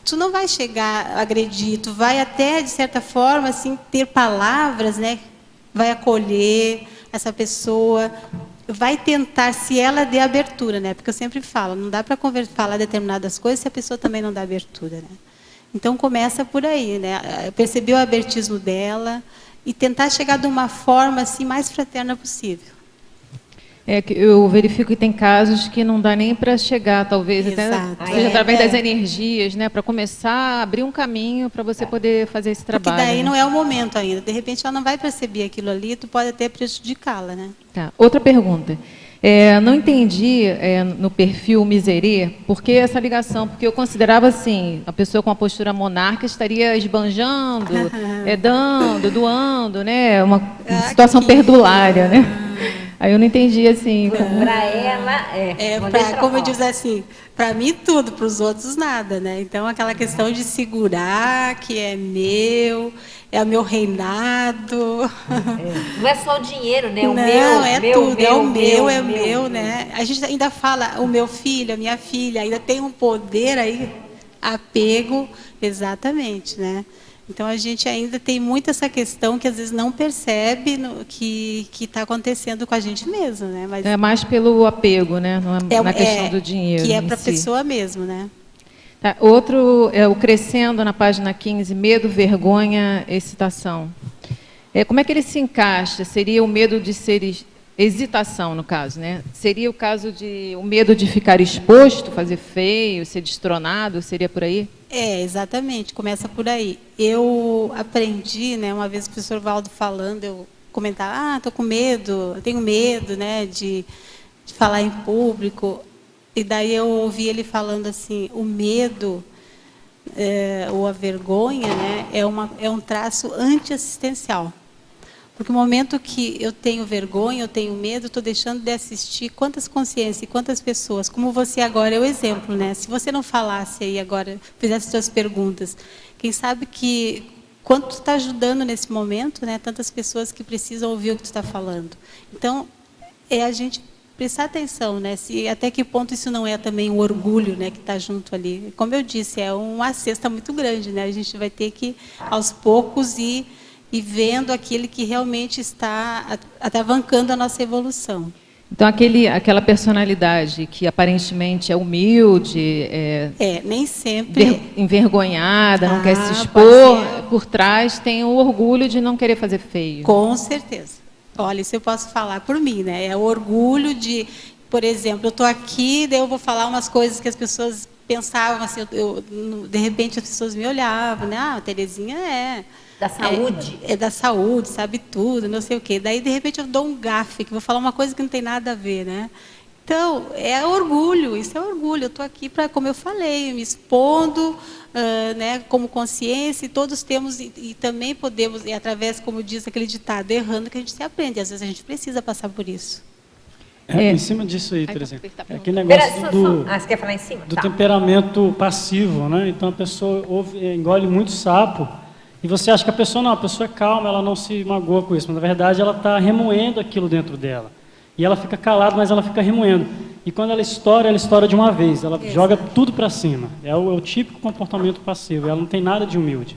C: tu não vai chegar a agredir, tu vai até, de certa forma, assim, ter palavras, né? Vai acolher essa pessoa, vai tentar, se ela der abertura, né? Porque eu sempre falo, não dá para falar determinadas coisas se a pessoa também não dá abertura, né? Então, começa por aí, né? Perceber o abertismo dela e tentar chegar de uma forma assim, mais fraterna possível.
F: Eu verifico que tem casos que não dá nem para chegar, talvez,
C: Exato.
F: até seja através das energias, né? Para começar a abrir um caminho para você poder fazer esse trabalho.
C: Porque daí
F: né?
C: não é o momento ainda. De repente, ela não vai perceber aquilo ali, tu pode até prejudicá-la, né?
F: Tá. Outra pergunta. Não entendi no perfil Miserê por que essa ligação, porque eu considerava assim, a pessoa com a postura monárquica estaria esbanjando, dando, doando, né? Uma situação perdulária, né? Aí eu não entendi assim.
B: Para ela,
C: como eu disse assim, para mim tudo, para os outros nada, né? Então aquela questão de segurar que é meu, é o meu reinado.
B: Não é só o dinheiro, né? O
C: não,
B: meu,
C: é
B: meu,
C: tudo,
B: meu,
C: é o meu,
B: meu,
C: é
B: meu,
C: meu,
B: meu.
C: né? A gente ainda fala o meu filho, a minha filha, ainda tem um poder aí, apego, exatamente, né? Então a gente ainda tem muito essa questão que às vezes não percebe que está acontecendo com a gente mesmo, né? Mas
F: é mais pelo apego, né? Não é na questão do dinheiro.
C: Que é para a
F: si.
C: pessoa mesmo, né?
F: Tá. Outro é o crescendo na página 15, medo, vergonha, excitação. Como é que ele se encaixa? Seria o medo de ser hesitação, no caso, né? Seria o caso de o medo de ficar exposto, fazer feio, ser destronado, seria por aí?
C: Exatamente, começa por aí. Eu aprendi, né, uma vez o professor Valdo falando, eu comentava, estou com medo, eu tenho medo, né, de falar em público. E daí eu ouvi ele falando assim, o medo ou a vergonha, né, é um traço antiassistencial. Porque no momento que eu tenho vergonha, eu tenho medo, estou deixando de assistir quantas consciências e quantas pessoas, como você agora é o exemplo, né? Se você não falasse aí agora, fizesse suas perguntas, quem sabe que quanto tu está ajudando nesse momento, né? Tantas pessoas que precisam ouvir o que tu está falando. Então, é a gente prestar atenção, né? Se até que ponto isso não é também um orgulho, né? Que está junto ali. Como eu disse, é uma cesta muito grande, né? A gente vai ter que aos poucos ir e vendo aquele que realmente está atravancando a nossa evolução.
F: Então, aquela personalidade que aparentemente é humilde,
C: nem sempre
F: envergonhada, não quer se expor, por trás tem o orgulho de não querer fazer feio.
C: Com certeza. Olha, isso eu posso falar por mim, né? É o orgulho de, por exemplo, eu estou aqui, daí eu vou falar umas coisas que as pessoas pensavam, assim, de repente as pessoas me olhavam, né? A Terezinha da saúde. É da saúde, sabe tudo, não sei o quê. Daí, de repente, eu dou um gafe, que vou falar uma coisa que não tem nada a ver, né? Então, é orgulho, isso é orgulho. Eu estou aqui para, como eu falei, me expondo, né, como consciência, e todos temos, e também podemos, e através, como diz aquele ditado, errando que a gente se aprende. Às vezes a gente precisa passar por isso.
G: Em cima disso aí, por exemplo, aquele negócio
B: você quer falar em cima?
G: do temperamento passivo, né? Então, a pessoa engole muito sapo, e você acha que a pessoa é calma, ela não se magoa com isso, mas na verdade ela está remoendo aquilo dentro dela. E ela fica calada, mas ela fica remoendo. E quando ela estoura de uma vez, ela joga tudo para cima. É o típico comportamento passivo, ela não tem nada de humilde.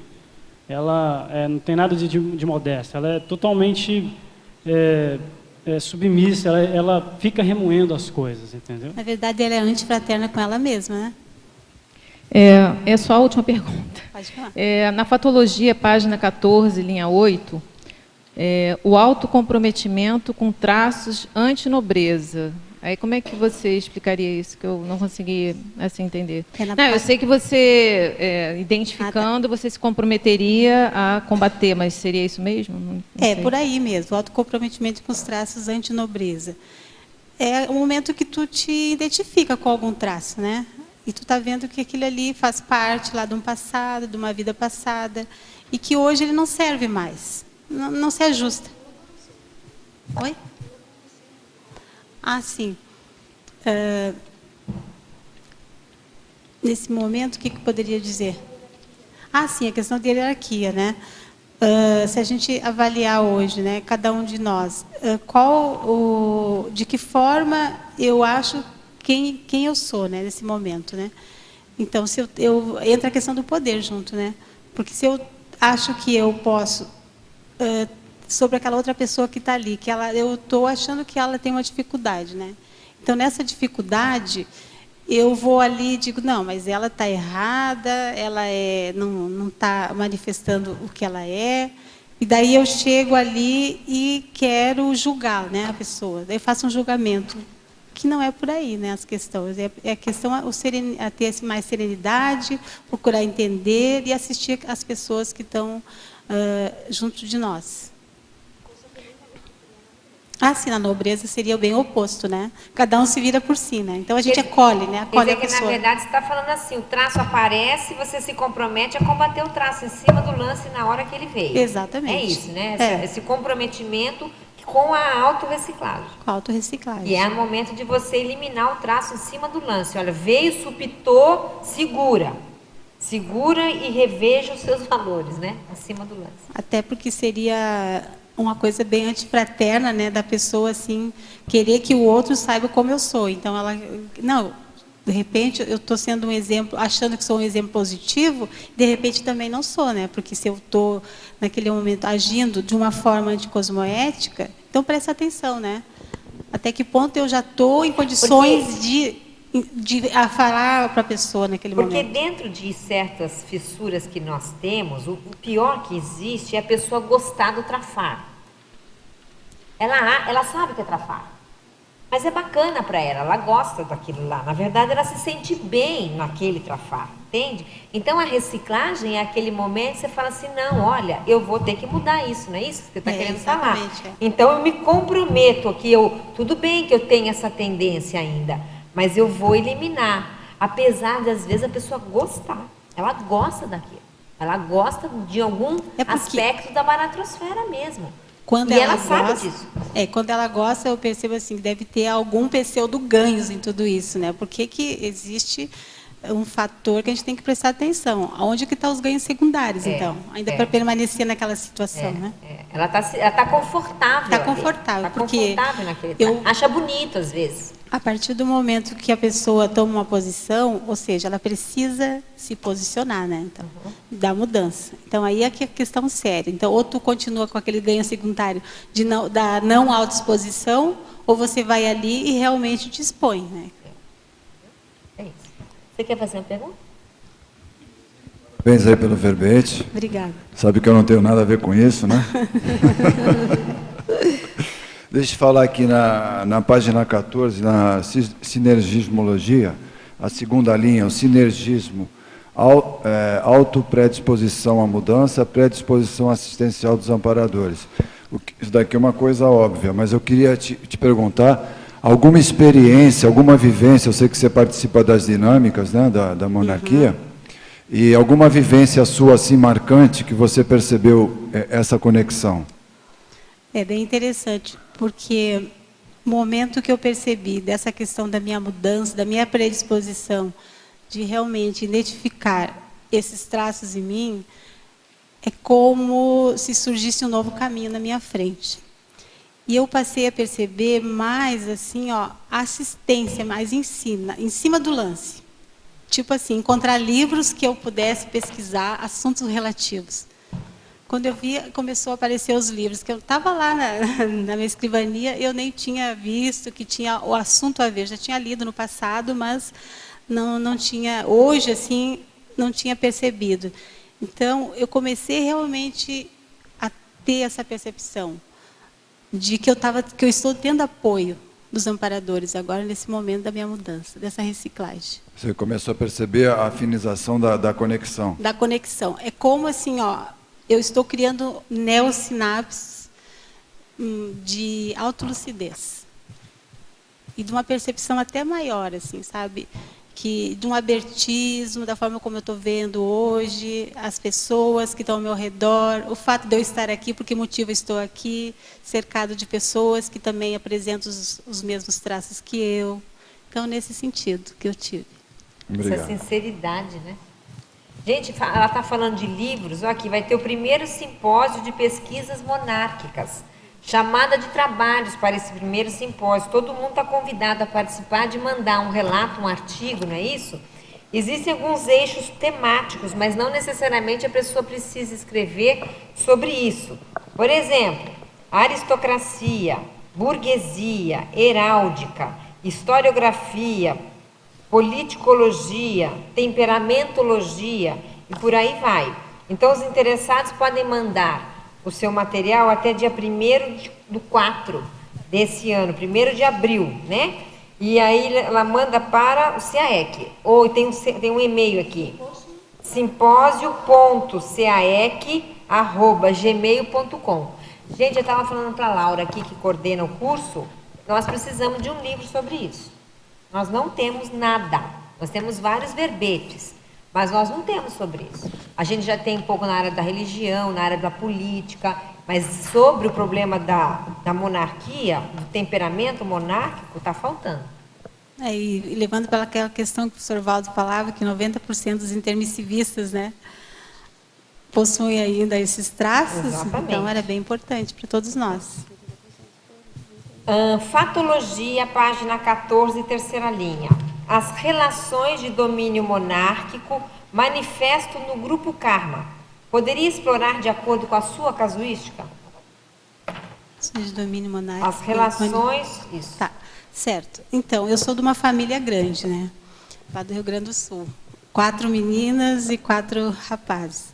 G: Ela não tem nada de modéstia, ela é totalmente submissa, ela fica remoendo as coisas, entendeu?
C: Na verdade, ela é antifraterna com ela mesma, né?
F: É só a última pergunta.
C: Pode falar.
F: Na Fatologia, página 14, linha 8, o autocomprometimento com traços antinobreza. Aí como é que você explicaria isso, que eu não consegui assim entender? Eu sei que você, identificando, você se comprometeria a combater, mas seria isso mesmo? Não sei.
C: Por aí mesmo, o autocomprometimento com os traços antinobreza. É o momento que tu te identifica com algum traço, né? E tu está vendo que aquilo ali faz parte lá de um passado, de uma vida passada, e que hoje ele não serve mais, não se ajusta. Oi? Sim. Nesse momento, o que poderia dizer? Sim, a questão de hierarquia, né? Se a gente avaliar hoje, né, cada um de nós, de que forma eu acho quem eu sou, né, nesse momento, né? Então, se entra a questão do poder junto, né? Porque se eu acho que eu posso sobre aquela outra pessoa que está ali, eu estou achando que ela tem uma dificuldade, né? Então, nessa dificuldade, eu vou ali e digo, não, mas ela está errada, ela não está manifestando o que ela é, e daí eu chego ali e quero julgar, né, a pessoa, daí eu faço um julgamento, que não é por aí, né, as questões, a questão a ter mais serenidade, procurar entender e assistir as pessoas que estão junto de nós. Sim, na nobreza seria o bem oposto, né? Cada um se vira por si, né? Então a gente acolhe, né? Acolhe a pessoa.
B: Na verdade, você está falando assim, o traço aparece, você se compromete a combater o traço em cima do lance na hora que ele veio.
C: Exatamente.
B: É isso, né? Esse comprometimento, que com a autorreciclagem.
C: Com a autorreciclagem.
B: E é o momento de você eliminar o traço em cima do lance. Olha, veio, supitou, segura. Segura e reveja os seus valores, né? Acima do lance.
C: Até porque seria uma coisa bem antifraterna, né? Da pessoa, assim, querer que o outro saiba como eu sou. Então, ela... Não, de repente, eu estou sendo um exemplo, achando que sou um exemplo positivo, de repente também não sou, né? Porque se eu estou, naquele momento, agindo de uma forma anticosmoética, então presta atenção, né? Até que ponto eu já estou em condições de falar para a pessoa naquele momento.
B: Porque dentro de certas fissuras que nós temos, o pior que existe é a pessoa gostar do trafar. Ela sabe que é trafar. Mas é bacana para ela gosta daquilo lá. Na verdade, ela se sente bem naquele trafar, entende? Então, a reciclagem é aquele momento que você fala assim, não, olha, eu vou ter que mudar isso, não é isso que você está querendo falar? Então, eu me comprometo que tudo bem que eu tenho essa tendência ainda, mas eu vou eliminar. Apesar de, às vezes, a pessoa gostar. Ela gosta daquilo. Ela gosta de algum aspecto da baratrosfera mesmo.
C: Quando
B: e ela sabe
C: gosta,
B: disso.
C: Quando ela gosta, eu percebo assim, que deve ter algum pseudo-ganhos em tudo isso, né? Porque que existe um fator que a gente tem que prestar atenção. Onde que estão os ganhos secundários, então? Ainda para permanecer naquela situação, né?
B: Ela tá confortável.
C: Está confortável, porque
B: confortável naquele acha bonito, às vezes.
C: A partir do momento que a pessoa toma uma posição, ou seja, ela precisa se posicionar, né? Então, da mudança. Então, aí é que é questão séria. Então, ou tu continua com aquele ganho secundário da não autoexposição, ou você vai ali e realmente te expõe, né?
B: É isso. Você quer fazer uma pergunta?
H: Parabéns aí pelo verbete.
C: Obrigada.
H: Sabe que eu não tenho nada a ver com isso, né? Deixa eu falar aqui na página 14, na sinergismologia, a segunda linha, o sinergismo, auto-predisposição à mudança, predisposição assistencial dos amparadores. Isso daqui é uma coisa óbvia, mas eu queria te perguntar, alguma experiência, alguma vivência, eu sei que você participa das dinâmicas, né, da monarquia, e alguma vivência sua assim marcante que você percebeu essa conexão?
C: É bem interessante, porque o momento que eu percebi dessa questão da minha mudança, da minha predisposição, de realmente identificar esses traços em mim, é como se surgisse um novo caminho na minha frente. E eu passei a perceber mais assim, assistência, mais em cima do lance. Tipo assim, encontrar livros que eu pudesse pesquisar, assuntos relativos. Quando eu vi, começou a aparecer os livros, que eu estava lá na minha escrivania, eu nem tinha visto que tinha o assunto a ver. Já tinha lido no passado, mas não tinha, hoje, assim, não tinha percebido. Então, eu comecei realmente a ter essa percepção de que eu estou tendo apoio dos amparadores agora, nesse momento da minha mudança, dessa reciclagem.
H: Você começou a perceber a afinização da conexão.
C: Da conexão. É como assim, eu estou criando neossinapses de autolucidez. E de uma percepção até maior, assim, sabe? De um abertismo, da forma como eu estou vendo hoje, as pessoas que estão ao meu redor, o fato de eu estar aqui, por que motivo eu estou aqui, cercado de pessoas que também apresentam os mesmos traços que eu. Então, nesse sentido que eu tive.
H: Obrigado.
B: Essa sinceridade, né? Gente, ela está falando de livros, aqui vai ter o primeiro simpósio de pesquisas monárquicas, chamada de trabalhos para esse primeiro simpósio. Todo mundo está convidado a participar, de mandar um relato, um artigo, não é isso? Existem alguns eixos temáticos, mas não necessariamente a pessoa precisa escrever sobre isso. Por exemplo, aristocracia, burguesia, heráldica, historiografia, politicologia, temperamentologia e por aí vai. Então, os interessados podem mandar o seu material até dia 1º desse ano, 1º de abril, né? E aí ela manda para o CAEC, ou tem um e-mail aqui, simpósio.caec@gmail.com. Gente, eu estava falando para a Laura aqui, que coordena o curso, nós precisamos de um livro sobre isso. Nós não temos nada, nós temos vários verbetes, Mas nós não temos sobre isso. A gente já tem um pouco na área da religião, na área da política, mas sobre o problema da monarquia, do temperamento monárquico, está faltando.
C: E levando para aquela questão que o professor Valdo falava, que 90% dos intermissivistas, né, possuem ainda esses traços. Exatamente. Então era bem importante para todos nós.
B: Fatologia, página 14, terceira linha. As relações de domínio monárquico manifesto no grupo karma. Poderia explorar de acordo com a sua casuística?
C: De domínio monárquico.
B: As relações... Isso.
C: Tá, certo. Então, eu sou de uma família grande, né? Lá do Rio Grande do Sul. 4 meninas e 4 rapazes.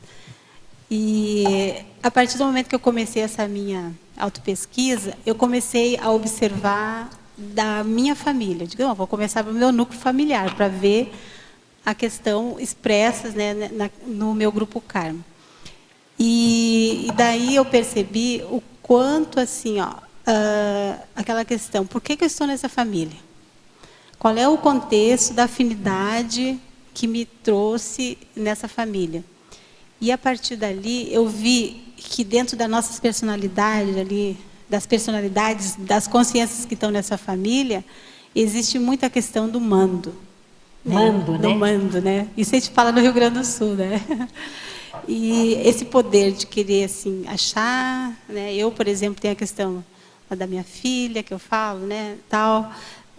C: E a partir do momento que eu comecei essa minha autopesquisa, eu comecei a observar da minha família. Digo, não, vou começar pelo meu núcleo familiar, para ver a questão expressa, né, no meu grupo karma. E daí eu percebi o quanto, assim, aquela questão, por que eu estou nessa família? Qual é o contexto da afinidade que me trouxe nessa família? E a partir dali eu vi que dentro das nossas personalidades ali, das personalidades, das consciências que estão nessa família, existe muita questão do mando.
B: Mando, né?
C: Do mando, né? Isso a gente fala no Rio Grande do Sul, né? E esse poder de querer, assim, achar, né? Eu, por exemplo, tenho a questão da minha filha, que eu falo, né? Tal.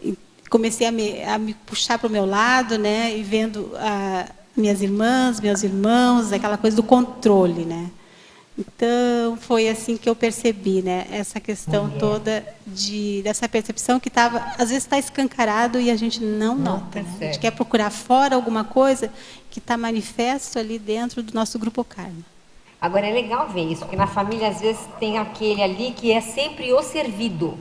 C: E comecei a me puxar para o meu lado, né? E vendo minhas irmãs, meus irmãos, aquela coisa do controle, né? Então, foi assim que eu percebi, né? Essa questão toda dessa percepção que estava, às vezes está escancarado e a gente não nota. Né? A gente quer procurar fora alguma coisa que está manifesto ali dentro do nosso grupo karma.
B: Agora, é legal ver isso, porque na família, às vezes, tem aquele ali que é sempre o servido.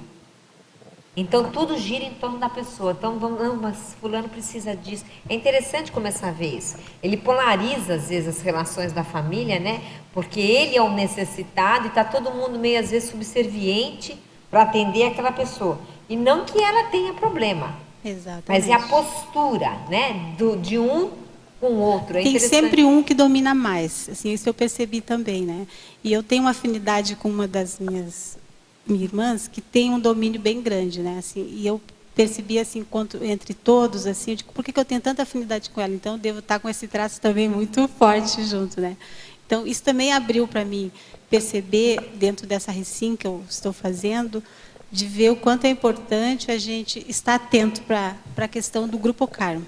B: Então, tudo gira em torno da pessoa. Então, não, mas fulano precisa disso. É interessante começar a ver isso. Ele polariza, às vezes, as relações da família, né? Porque ele é um necessitado e está todo mundo meio, às vezes, subserviente para atender aquela pessoa. E não que ela tenha problema.
C: Exatamente.
B: Mas é a postura, né? De um com o outro. É
C: tem sempre um que domina mais. Assim, isso eu percebi também, né? E eu tenho uma afinidade com uma das minhas irmãs que tem um domínio bem grande, né? Assim, e eu percebi assim, entre todos, assim, eu digo, por que eu tenho tanta afinidade com ela? Então, eu devo estar com esse traço também muito forte junto, né? Então, isso também abriu para mim perceber, dentro dessa recim que eu estou fazendo, de ver o quanto é importante a gente estar atento para a questão do grupo karma.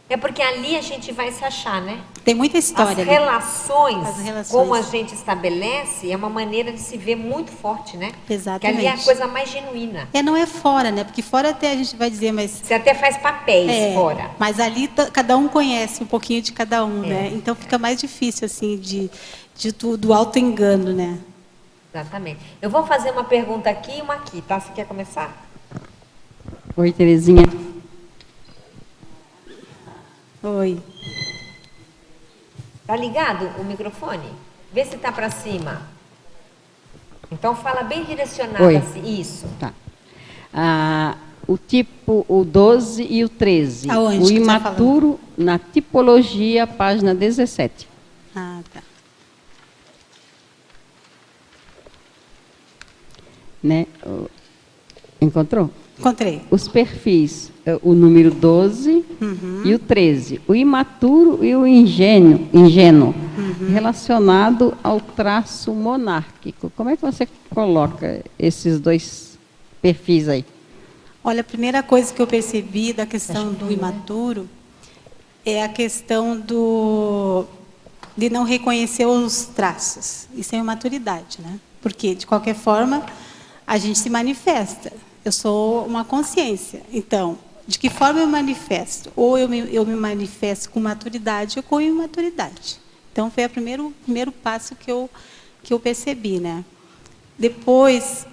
B: É porque ali a gente vai se achar, né?
C: Tem muita história.
B: As relações, como a gente estabelece, é uma maneira de se ver muito forte, né?
C: Exatamente.
B: Que ali é a coisa mais genuína.
C: Não é fora, né? Porque fora até a gente vai dizer, mas...
B: Você até faz papéis fora.
C: Mas ali cada um conhece um pouquinho de cada um, né? Então fica mais difícil, assim, do auto-engano, né?
B: Exatamente. Eu vou fazer uma pergunta aqui e uma aqui, tá? Você quer começar?
I: Oi, Terezinha.
C: Oi.
B: Tá ligado o microfone? Vê se tá para cima. Então fala bem direcionado.
I: Oi.
B: Assim. Isso.
I: Tá. O tipo, o 12 e o 13.
C: Aonde
I: o imaturo na tipologia, página 17.
C: Ah, tá.
I: Né? Encontrou?
C: Encontrei.
I: Os perfis, o número 12 e o 13. O imaturo e o ingênuo relacionado ao traço monárquico. Como é que você coloca esses dois perfis aí?
C: Olha, a primeira coisa que eu percebi da questão do imaturo é a questão de não reconhecer os traços. Isso é imaturidade, né? Porque, de qualquer forma, a gente se manifesta. Eu sou uma consciência. Então, de que forma eu manifesto? Ou eu me manifesto com maturidade ou com imaturidade. Então, foi o primeiro passo que eu percebi, né? Depois,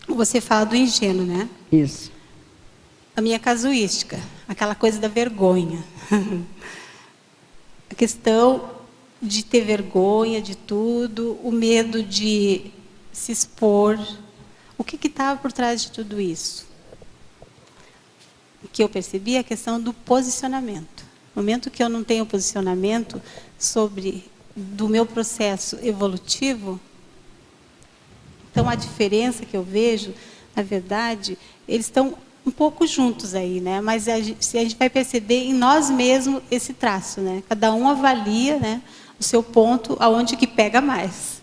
C: você fala do ingênuo, né?
I: Isso.
C: A minha casuística, aquela coisa da vergonha. A questão de ter vergonha de tudo, o medo de se expor. O que estava por trás de tudo isso? O que eu percebi é a questão do posicionamento. No momento que eu não tenho posicionamento do meu processo evolutivo, então a diferença que eu vejo, na verdade, eles estão um pouco juntos aí, né? Mas a gente vai perceber em nós mesmos esse traço, né? Cada um avalia, né, o seu ponto, aonde que pega mais.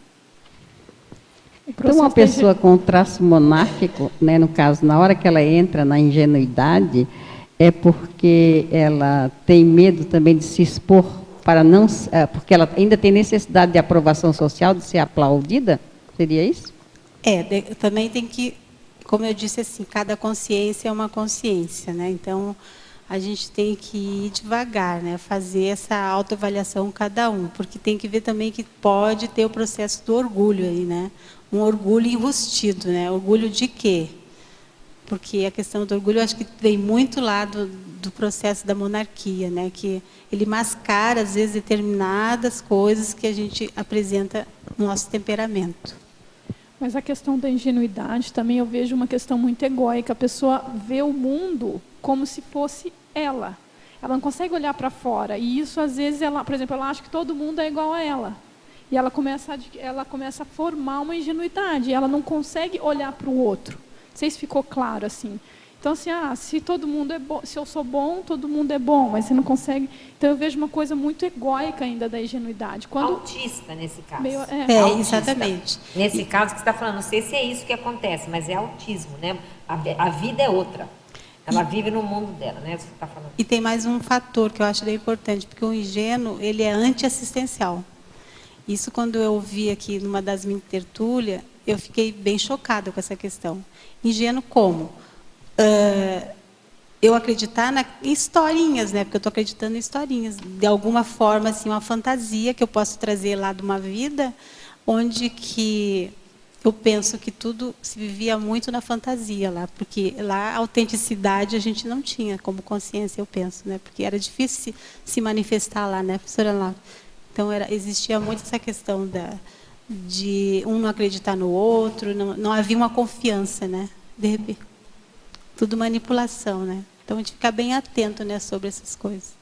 I: Então, uma pessoa com traço monárquico, né, no caso, na hora que ela entra na ingenuidade, é porque ela tem medo também de se expor para não, porque ela ainda tem necessidade de aprovação social, de ser aplaudida? Seria isso?
C: Também tem que, como eu disse assim, cada consciência é uma consciência, né? Então, a gente tem que ir devagar, né? Fazer essa autoavaliação cada um, porque tem que ver também que pode ter o processo do orgulho aí, né? Um orgulho enrustido, né? Orgulho de quê? Porque a questão do orgulho, eu acho que vem muito lá do processo da monarquia, né? Que ele mascara, às vezes, determinadas coisas que a gente apresenta no nosso temperamento.
E: Mas a questão da ingenuidade também eu vejo uma questão muito egóica. A pessoa vê o mundo como se fosse ela. Ela não consegue olhar para fora. E isso, às vezes, por exemplo, ela acha que todo mundo é igual a ela. E ela começa a formar uma ingenuidade. Ela não consegue olhar para o outro. Não sei se ficou claro assim. Então, assim, se todo mundo é bom, se eu sou bom, todo mundo é bom, mas você não consegue. Então, eu vejo uma coisa muito egóica ainda da ingenuidade.
B: Autista, nesse caso.
C: Exatamente.
B: Nesse caso que você está falando, não sei se é isso que acontece, mas é autismo, né? A vida é outra. Ela vive no mundo dela, né? Você está falando.
C: E tem mais um fator que eu acho bem importante, porque o ingênuo, ele é antiassistencial. Isso, quando eu ouvi aqui numa das minhas tertúlias, eu fiquei bem chocada com essa questão. Ingênuo como? Eu acreditar em historinhas, né? Porque eu estou acreditando em historinhas. De alguma forma, assim, uma fantasia que eu posso trazer lá de uma vida onde que eu penso que tudo se vivia muito na fantasia lá, porque lá a autenticidade a gente não tinha como consciência, eu penso, né? Porque era difícil se manifestar lá, né, professora Laura? Então, existia muito essa questão de um não acreditar no outro, não havia uma confiança, né? De repente. Tudo manipulação, né? Então, a gente fica bem atento, né, sobre essas coisas.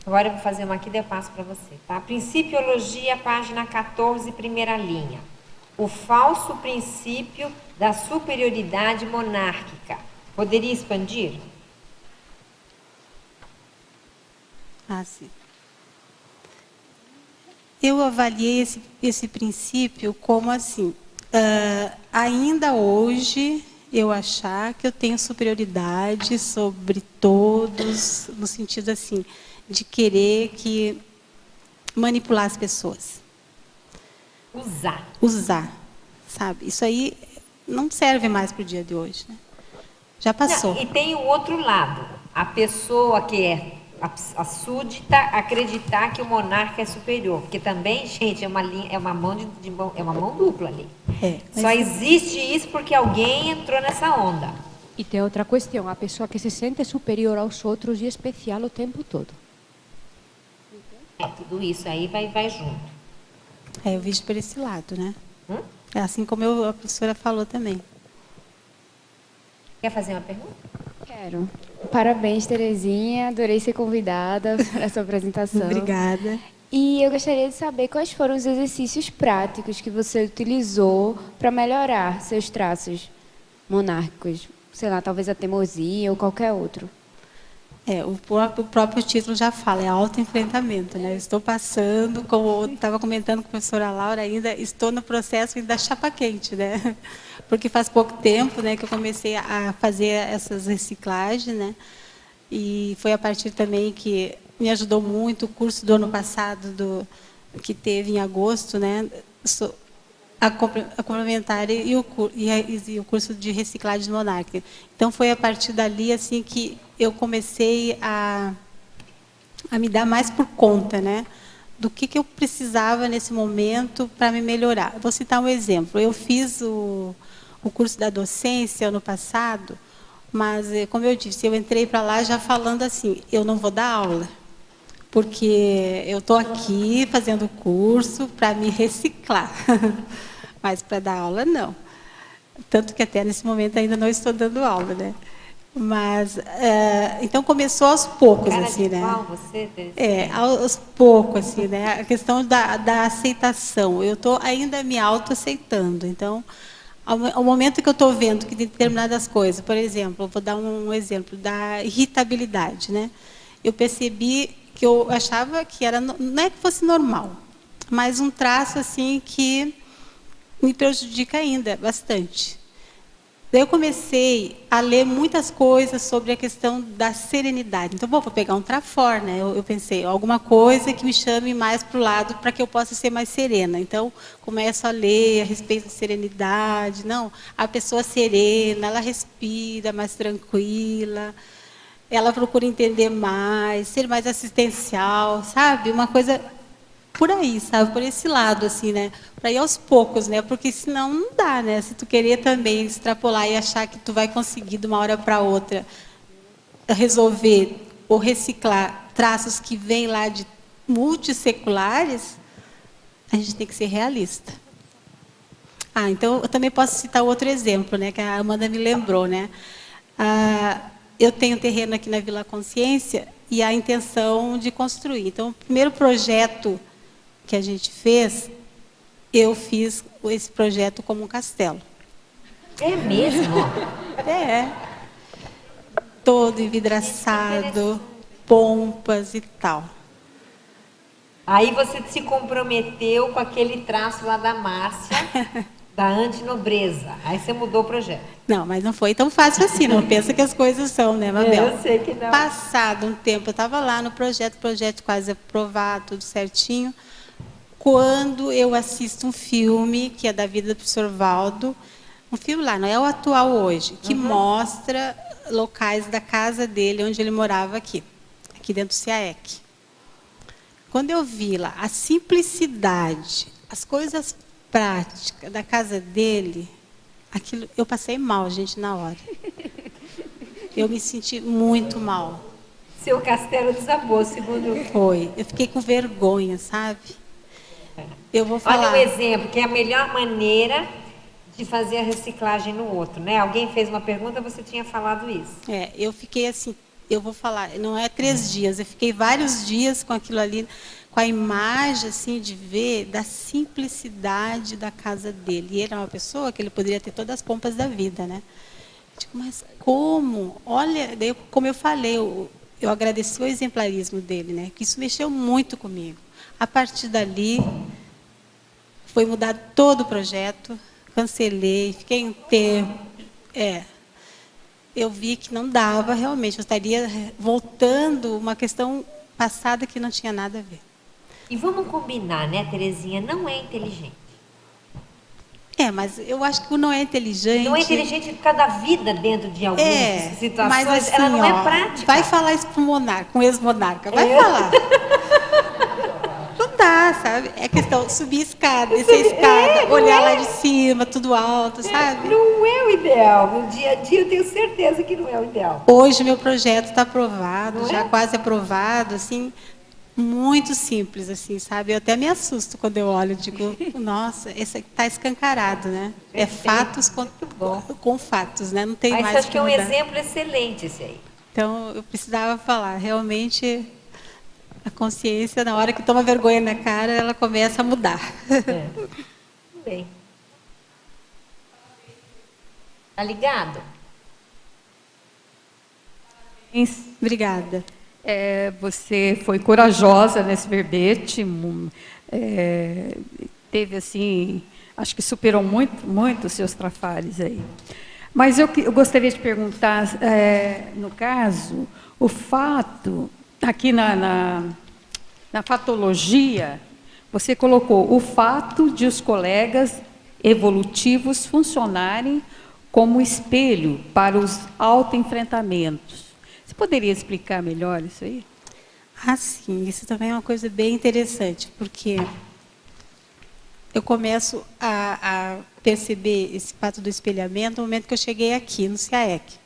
B: Agora eu vou fazer uma aqui e eu passo para você, tá? Principiologia, página 14, primeira linha. O falso princípio da superioridade monárquica. Poderia expandir?
C: Sim. Eu avaliei esse princípio como assim, ainda hoje eu achar que eu tenho superioridade sobre todos, no sentido assim, de querer manipular as pessoas. Usar, sabe? Isso aí não serve mais para o dia de hoje, né? Já passou.
B: Não, e tem o outro lado, a pessoa que é a súdita acreditar que o monarca é superior, porque também, gente, é uma mão dupla ali. Só existe isso porque alguém entrou nessa onda.
A: E tem outra questão, a pessoa que se sente superior aos outros e especial o tempo todo.
B: Tudo isso aí vai junto.
C: Eu vejo por esse lado, né? É assim como a professora falou também.
B: Quer fazer uma pergunta?
J: Quero. Parabéns, Terezinha. Adorei ser convidada para a sua apresentação.
C: Obrigada.
J: E eu gostaria de saber quais foram os exercícios práticos que você utilizou para melhorar seus traços monárquicos. Sei lá, talvez a teimosia ou qualquer outro.
C: O próprio título já fala, é autoenfrentamento, né? Eu estou passando, como eu estava comentando com a professora Laura, ainda estou no processo da chapa quente, né? Porque faz pouco tempo, né, que eu comecei a fazer essas reciclagens, né? E foi a partir também que me ajudou muito o curso do ano passado, que teve em agosto, né? A complementar e o curso de reciclagem monárquica. Então, foi a partir dali assim, que eu comecei a me dar mais por conta, né, do que eu precisava nesse momento para me melhorar. Vou citar um exemplo. Eu fiz o curso da docência ano passado, mas, como eu disse, eu entrei para lá já falando assim, eu não vou dar aula, porque eu estou aqui fazendo o curso para me reciclar. Mas para dar aula, não. Tanto que até nesse momento ainda não estou dando aula, né? Mas, então começou aos poucos,
B: Cara
C: assim,
B: de
C: né?
B: pau, você, Terezinha?
C: Aos poucos, assim, né? A questão da aceitação. Eu estou ainda me autoaceitando. Então, ao momento que eu estou vendo que determinadas coisas, por exemplo, eu vou dar um exemplo da irritabilidade, né? Eu percebi que eu achava que era, não é que fosse normal, mas um traço assim que me prejudica ainda bastante. Daí eu comecei a ler muitas coisas sobre a questão da serenidade. Então, vou pegar um trafor, né? Eu pensei, alguma coisa que me chame mais para o lado para que eu possa ser mais serena. Então, começo a ler a respeito de serenidade. Não, a pessoa serena, ela respira mais tranquila, ela procura entender mais, ser mais assistencial, sabe? Uma coisa por aí, sabe? Por esse lado, assim, né? Para ir aos poucos, né? Porque senão não dá, né? Se tu querer também extrapolar e achar que tu vai conseguir de uma hora para outra resolver ou reciclar traços que vêm lá de multisseculares, a gente tem que ser realista. Então eu também posso citar outro exemplo, né? Que a Amanda me lembrou, né? Eu tenho terreno aqui na Vila Consciência e a intenção de construir. Então, o primeiro projeto que a gente fez, eu fiz esse projeto como um castelo.
B: É mesmo?
C: Todo envidraçado, pompas e tal.
B: Aí você se comprometeu com aquele traço lá da Márcia, da antinobreza. Aí você mudou o projeto.
C: Não, mas não foi tão fácil assim, não pensa que as coisas são, né, Mabel?
B: Eu sei que não.
C: Passado um tempo, eu estava lá no projeto quase aprovado, tudo certinho. Quando eu assisto um filme, que é da vida do professor Valdo, um filme lá, não é o atual hoje, que mostra locais da casa dele, onde ele morava aqui dentro do CIAEC. Quando eu vi lá a simplicidade, as coisas práticas da casa dele, aquilo, eu passei mal, gente, na hora. Eu me senti muito mal.
B: Seu castelo desabou, segundo...
C: Foi. Eu fiquei com vergonha, sabe? Eu vou falar...
B: Olha um exemplo, que é a melhor maneira de fazer a reciclagem no outro, né? Alguém fez uma pergunta, você tinha falado isso.
C: Eu fiquei assim, eu vou falar, não é 3 dias, eu fiquei vários dias com aquilo ali, com a imagem, assim, de ver da simplicidade da casa dele. E ele é uma pessoa que ele poderia ter todas as pompas da vida, né? Digo, mas como? Olha, daí, como eu falei, eu agradeci o exemplarismo dele, né? Que isso mexeu muito comigo. A partir dali, foi mudado todo o projeto, cancelei, fiquei um tempo. Eu vi que não dava realmente, eu estaria voltando uma questão passada que não tinha nada a ver.
B: E vamos combinar, né, Terezinha? Não é inteligente.
C: Mas eu acho que o não é inteligente...
B: Não é inteligente por causa da vida dentro de algumas situações,
C: mas assim,
B: ela não é prática.
C: Vai falar isso para o monarca, um ex-monarca, vai falar. Não dá, sabe? É questão de subir escada, descer escada, olhar lá de cima, tudo alto, sabe?
B: Não é o ideal. No dia a dia eu tenho certeza que não é o ideal.
C: Hoje meu projeto está aprovado, já quase aprovado, assim, muito simples, assim, sabe? Eu até me assusto quando eu olho, digo, nossa, esse aqui está escancarado, né? É fatos com fatos, né? Não tem mais.
B: Mas acho que é um exemplo excelente esse aí.
C: Então, eu precisava falar, realmente... A consciência, na hora que toma vergonha na cara, ela começa a mudar.
B: Tudo bem. Tá ligado?
C: Obrigada.
K: Você foi corajosa nesse verbete. Teve, assim, acho que superou muito os seus trafares aí. Mas eu gostaria de perguntar, no caso, o fato... Aqui na fatologia, você colocou o fato de os colegas evolutivos funcionarem como espelho para os autoenfrentamentos. Você poderia explicar melhor isso aí?
C: Sim, isso também é uma coisa bem interessante, porque eu começo a perceber esse fato do espelhamento no momento que eu cheguei aqui, no CIAEC.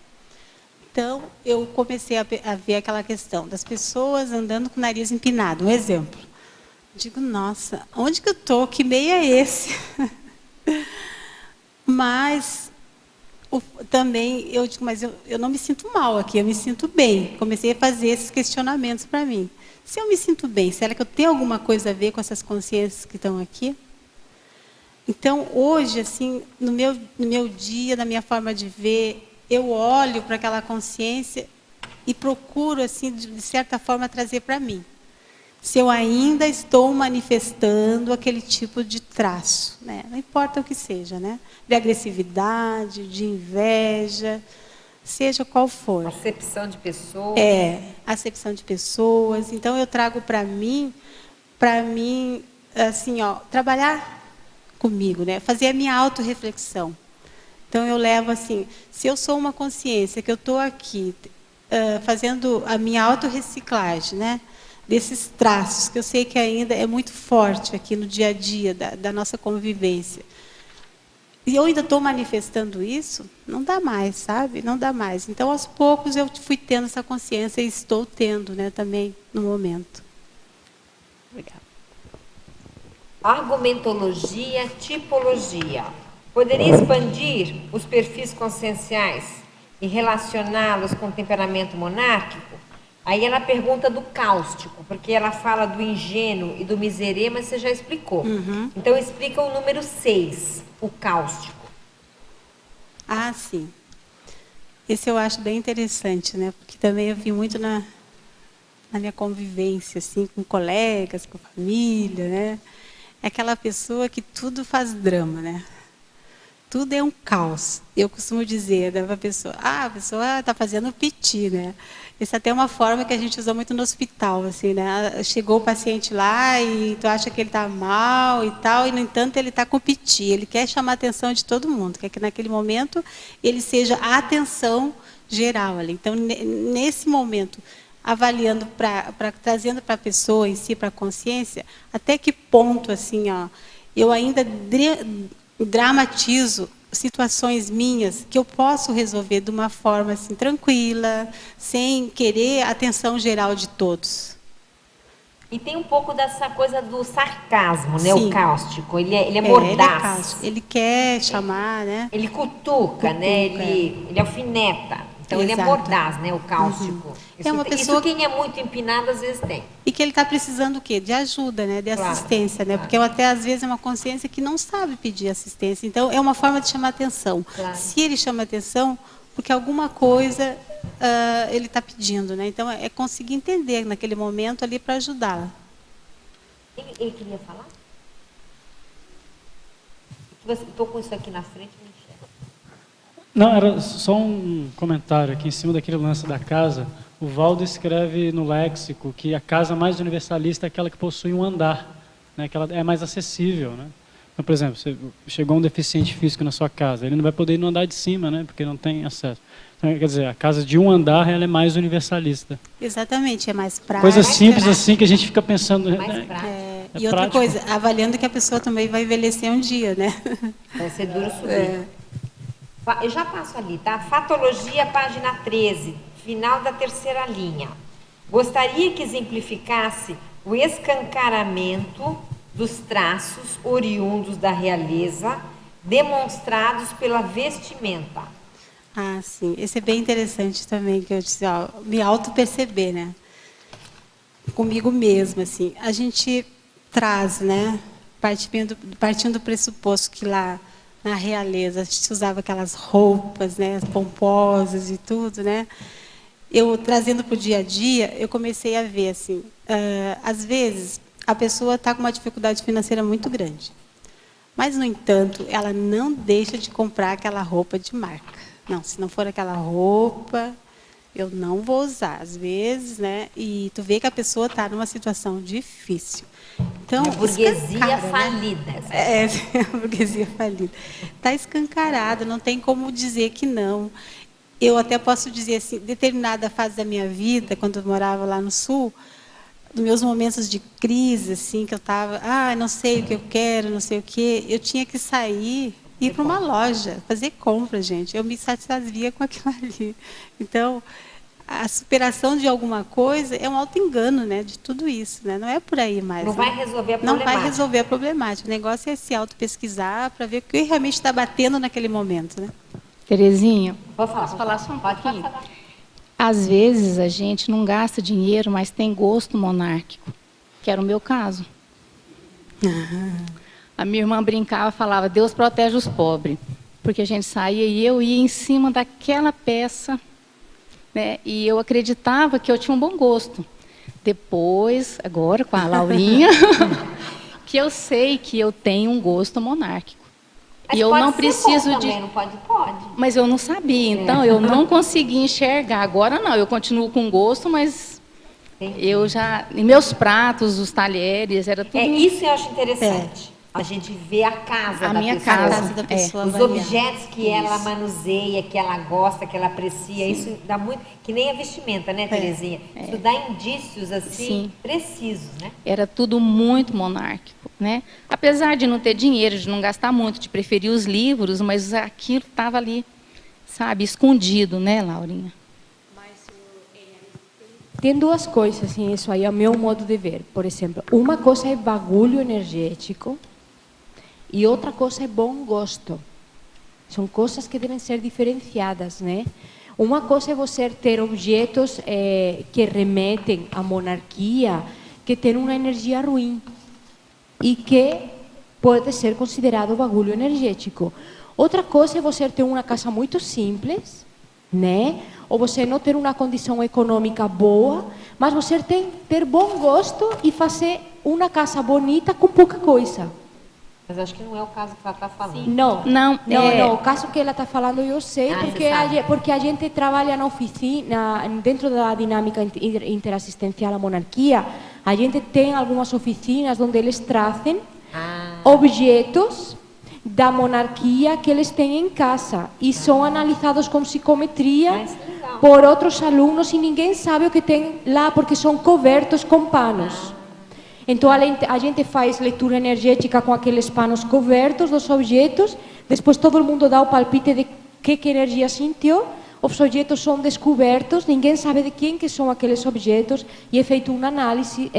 C: Então, eu comecei a ver aquela questão das pessoas andando com o nariz empinado. Um exemplo. Digo, nossa, onde que eu estou? Que meio é esse? Mas, Também, eu digo, mas eu não me sinto mal aqui, eu me sinto bem. Comecei a fazer esses questionamentos para mim. Se eu me sinto bem, será que eu tenho alguma coisa a ver com essas consciências que estão aqui? Então, hoje, assim, no meu dia, na minha forma de ver, eu olho para aquela consciência e procuro, assim, de certa forma, trazer para mim. Se eu ainda estou manifestando aquele tipo de traço, né? Não importa o que seja, né? De agressividade, de inveja, seja qual for.
B: Acepção de pessoas.
C: Acepção de pessoas. Então, eu trago para mim, assim, ó, trabalhar comigo, né? Fazer a minha autorreflexão. Então, eu levo assim, se eu sou uma consciência que eu estou aqui fazendo a minha autorreciclagem, né? Desses traços, que eu sei que ainda é muito forte aqui no dia a dia da nossa convivência. E eu ainda estou manifestando isso, não dá mais, sabe? Não dá mais. Então, aos poucos, eu fui tendo essa consciência e estou tendo, né, também, no momento. Obrigada.
B: Argumentologia, tipologia. Poderia expandir os perfis conscienciais e relacioná-los com o temperamento monárquico? Aí ela pergunta do cáustico, porque ela fala do ingênuo e do miserê, mas você já explicou.
C: Uhum.
B: Então, explica o número 6, o cáustico.
C: Ah, sim. Esse eu acho bem interessante, né? Porque também eu vi muito na minha convivência, assim, com colegas, com família, né? É aquela pessoa que tudo faz drama, né? Tudo é um caos. Eu costumo dizer da pessoa, a pessoa está fazendo piti, né? Isso até é uma forma que a gente usa muito no hospital, assim, né? Chegou o paciente lá e tu acha que ele está mal e tal, e no entanto ele está com piti. Ele quer chamar a atenção de todo mundo, quer que naquele momento ele seja a atenção geral ali. Então, nesse momento, avaliando, trazendo para a pessoa em si, para a consciência, até que ponto, assim, ó, eu ainda dramatizo situações minhas que eu posso resolver de uma forma assim tranquila, sem querer a atenção geral de todos.
B: E tem um pouco dessa coisa do sarcasmo, né?
C: Sim.
B: O cáustico. Ele é mordaz.
C: Ele quer chamar, né?
B: Ele cutuca, né? Ele alfineta. Então,
C: Exato.
B: ele é mordaz, né? O cáustico.
C: Uhum.
B: Isso,
C: É uma pessoa
B: quem é muito empinado, às vezes tem.
C: E que ele está precisando o quê? De ajuda, né? De assistência, né? Porque até às vezes é uma consciência que não sabe pedir assistência. Então, é uma forma de chamar atenção.
B: Claro.
C: Se ele chama atenção, porque alguma coisa ele está pedindo, né? Então, é conseguir entender naquele momento ali para ajudá-la.
B: Ele queria falar? Estou com isso aqui na frente, não enxergo.
G: Não, era só um comentário aqui em cima daquele lance da casa. O Valdo escreve no léxico que a casa mais universalista é aquela que possui um andar, né, que ela é mais acessível, né? Então, por exemplo, chegou um deficiente físico na sua casa, ele não vai poder ir no andar de cima, né, porque não tem acesso. Então, quer dizer, a casa de um andar ela é mais universalista.
C: Exatamente, é mais prática.
G: Coisa simples assim que a gente fica pensando.
B: Mais prático.
C: E outra coisa, avaliando que a pessoa também vai envelhecer um dia, né?
B: Vai ser duro subir. Eu já passo ali, tá? Fatologia, página 13, final da terceira linha. Gostaria que exemplificasse o escancaramento dos traços oriundos da realeza, demonstrados pela vestimenta.
C: Ah, sim. Esse é bem interessante também, que eu disse, ó, me auto-perceber, né? Comigo mesma, assim. A gente traz, né? Partindo do pressuposto que lá na realeza a gente usava aquelas roupas, né? Pomposas e tudo, né? Eu, trazendo para o dia a dia, eu comecei a ver, assim, às vezes a pessoa está com uma dificuldade financeira muito grande. Mas, no entanto, ela não deixa de comprar aquela roupa de marca. Não, se não for aquela roupa, eu não vou usar. Às vezes, né? E tu vê que a pessoa está numa situação difícil. Então,
B: a burguesia falida.
C: Né? A burguesia falida. Está escancarada, não tem como dizer que não. Eu até posso dizer assim, determinada fase da minha vida, quando eu morava lá no Sul, nos meus momentos de crise, assim, que eu estava, não sei o que eu quero, não sei o quê, eu tinha que sair, ir para uma loja, fazer compra, gente. Eu me satisfazia com aquilo ali. Então, a superação de alguma coisa é um auto-engano, né, de tudo isso, né? Não é por aí mais.
B: Não vai resolver a
C: problemática. Não vai resolver a problemática. O negócio é se auto-pesquisar para ver o que realmente está batendo naquele momento, né?
L: Terezinha,
B: Pode falar,
L: posso falar só um
B: pode
L: pouquinho?
B: falar.
L: Às vezes a gente não gasta dinheiro, mas tem gosto monárquico, que era o meu caso. A minha irmã brincava, falava, Deus protege os pobres, porque a gente saía e eu ia em cima daquela peça, né, e eu acreditava que eu tinha um bom gosto. Depois, agora com a Laurinha, que eu sei que eu tenho um gosto monárquico.
B: Mas
L: e eu
B: pode
L: não
B: ser
L: preciso
B: bom
L: de...
B: também, não pode? Pode.
L: Mas eu não sabia, então eu não conseguia enxergar. Agora não, eu continuo com gosto, mas eu já... Em meus pratos, os talheres, era tudo...
B: Isso eu acho interessante. A gente vê a casa da
L: minha
B: pessoa.
L: casa.
C: A casa da pessoa
B: Os
C: avaliar.
B: objetos que ela manuseia, que ela gosta, que ela aprecia. Isso dá muito... Que nem a vestimenta, né, Terezinha? Isso dá indícios, assim, precisos, né?
L: Era tudo muito monárquico, né? Apesar de não ter dinheiro, de não gastar muito, de preferir os livros, mas aquilo estava ali, sabe, escondido, né, Laurinha?
A: Tem duas coisas, assim, isso aí é o meu modo de ver. Por exemplo, uma coisa é bagulho energético e outra coisa é bom gosto. São coisas que devem ser diferenciadas, né? Uma coisa é você ter objetos que remetem à monarquia, que têm uma energia ruim e que pode ser considerado bagulho energético. Outra coisa é você ter uma casa muito simples, né? Ou você não ter uma condição econômica boa, mas você ter bom gosto e fazer uma casa bonita com pouca coisa.
B: Mas acho que não é o caso que ela está falando.
A: Não, o caso que ela está falando eu sei, porque a gente trabalha na oficina, dentro da dinâmica interassistencial à monarquia, a gente tem algumas oficinas onde eles trazem objetos da monarquia que eles têm em casa e são analisados com psicometria por outros alunos e ninguém sabe o que tem lá porque são cobertos com panos. Então, a gente faz leitura energética com aqueles panos cobertos dos objetos, depois todo mundo dá o palpite de que energia sentiu, os objetos são descobertos, ninguém sabe de quem que são aqueles objetos e é feito uma análise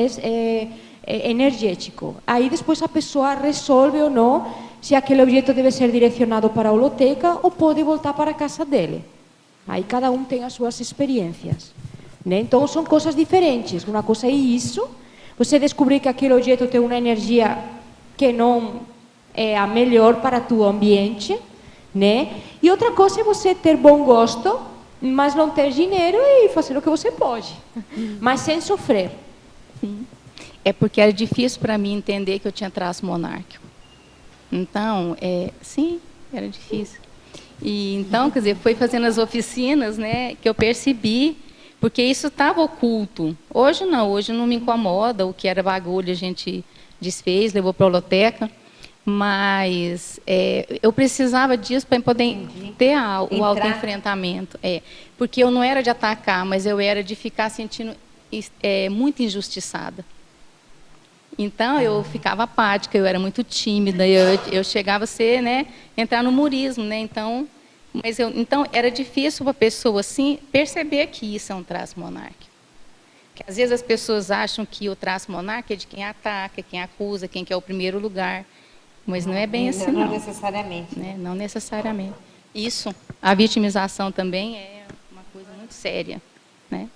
A: energético. Aí depois a pessoa resolve ou não se aquele objeto deve ser direcionado para a holoteca ou pode voltar para a casa dele. Aí cada um tem as suas experiências, né? Então são coisas diferentes. Uma coisa é isso, você descobrir que aquele objeto tem uma energia que não é a melhor para o ambiente, né? E outra coisa é você ter bom gosto, mas não ter dinheiro e fazer o que você pode, mas sem sofrer.
L: É porque era difícil para mim entender que eu tinha traço monárquico. Então, sim, era difícil. E então, quer dizer, foi fazendo as oficinas, né, que eu percebi, porque isso estava oculto. Hoje não me incomoda, o que era bagulho a gente desfez, levou para a holoteca, mas eu precisava disso para poder ter o autoenfrentamento. Porque eu não era de atacar, mas eu era de ficar sentindo muito injustiçada. Então, eu ficava apática, eu era muito tímida, eu chegava a ser, né, entrar no murismo, né, então era difícil para a pessoa, assim, perceber que isso é um traço monárquico. Porque, às vezes, as pessoas acham que o traço monárquico é de quem ataca, quem acusa, quem quer o primeiro lugar, mas não é bem assim, não.
B: Não necessariamente.
L: Né? Não necessariamente. Isso, a vitimização também é uma coisa muito séria, né?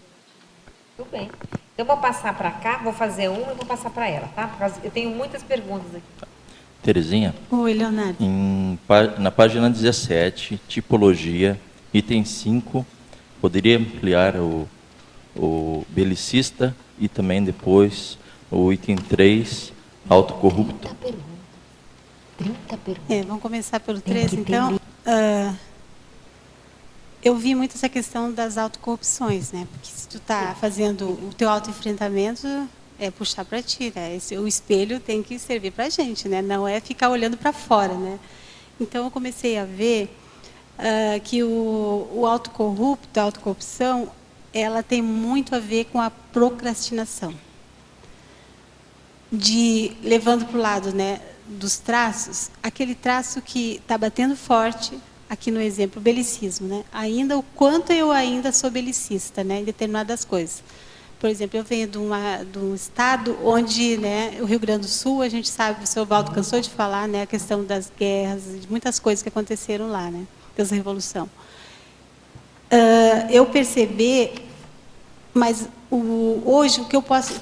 B: Tudo bem. Eu vou passar para cá, vou fazer uma e vou passar para ela, tá? Eu tenho muitas perguntas aqui.
M: Terezinha.
C: Oi, Leonardo.
M: Na página 17, tipologia, item 5, poderia ampliar o belicista e também depois o item 3, autocorrupto.
B: 30 perguntas.
C: Vamos começar pelo 3, então. Eu vi muito essa questão das autocorrupções, né? Porque se tu está fazendo o teu autoenfrentamento, é puxar para ti, né? O espelho tem que servir para a gente, né? Não é ficar olhando para fora, né? Então, eu comecei a ver que o autocorrupto, a autocorrupção, ela tem muito a ver com a procrastinação. Levando para o lado, né, dos traços, aquele traço que está batendo forte, aqui no exemplo, o belicismo, né? Ainda o quanto eu ainda sou belicista, né, em determinadas coisas. Por exemplo, eu venho de um estado onde, né, o Rio Grande do Sul, a gente sabe, o senhor Valdo cansou de falar, né, a questão das guerras, de muitas coisas que aconteceram lá, né? Mágicas da Revolução. Eu perceber, mas hoje o que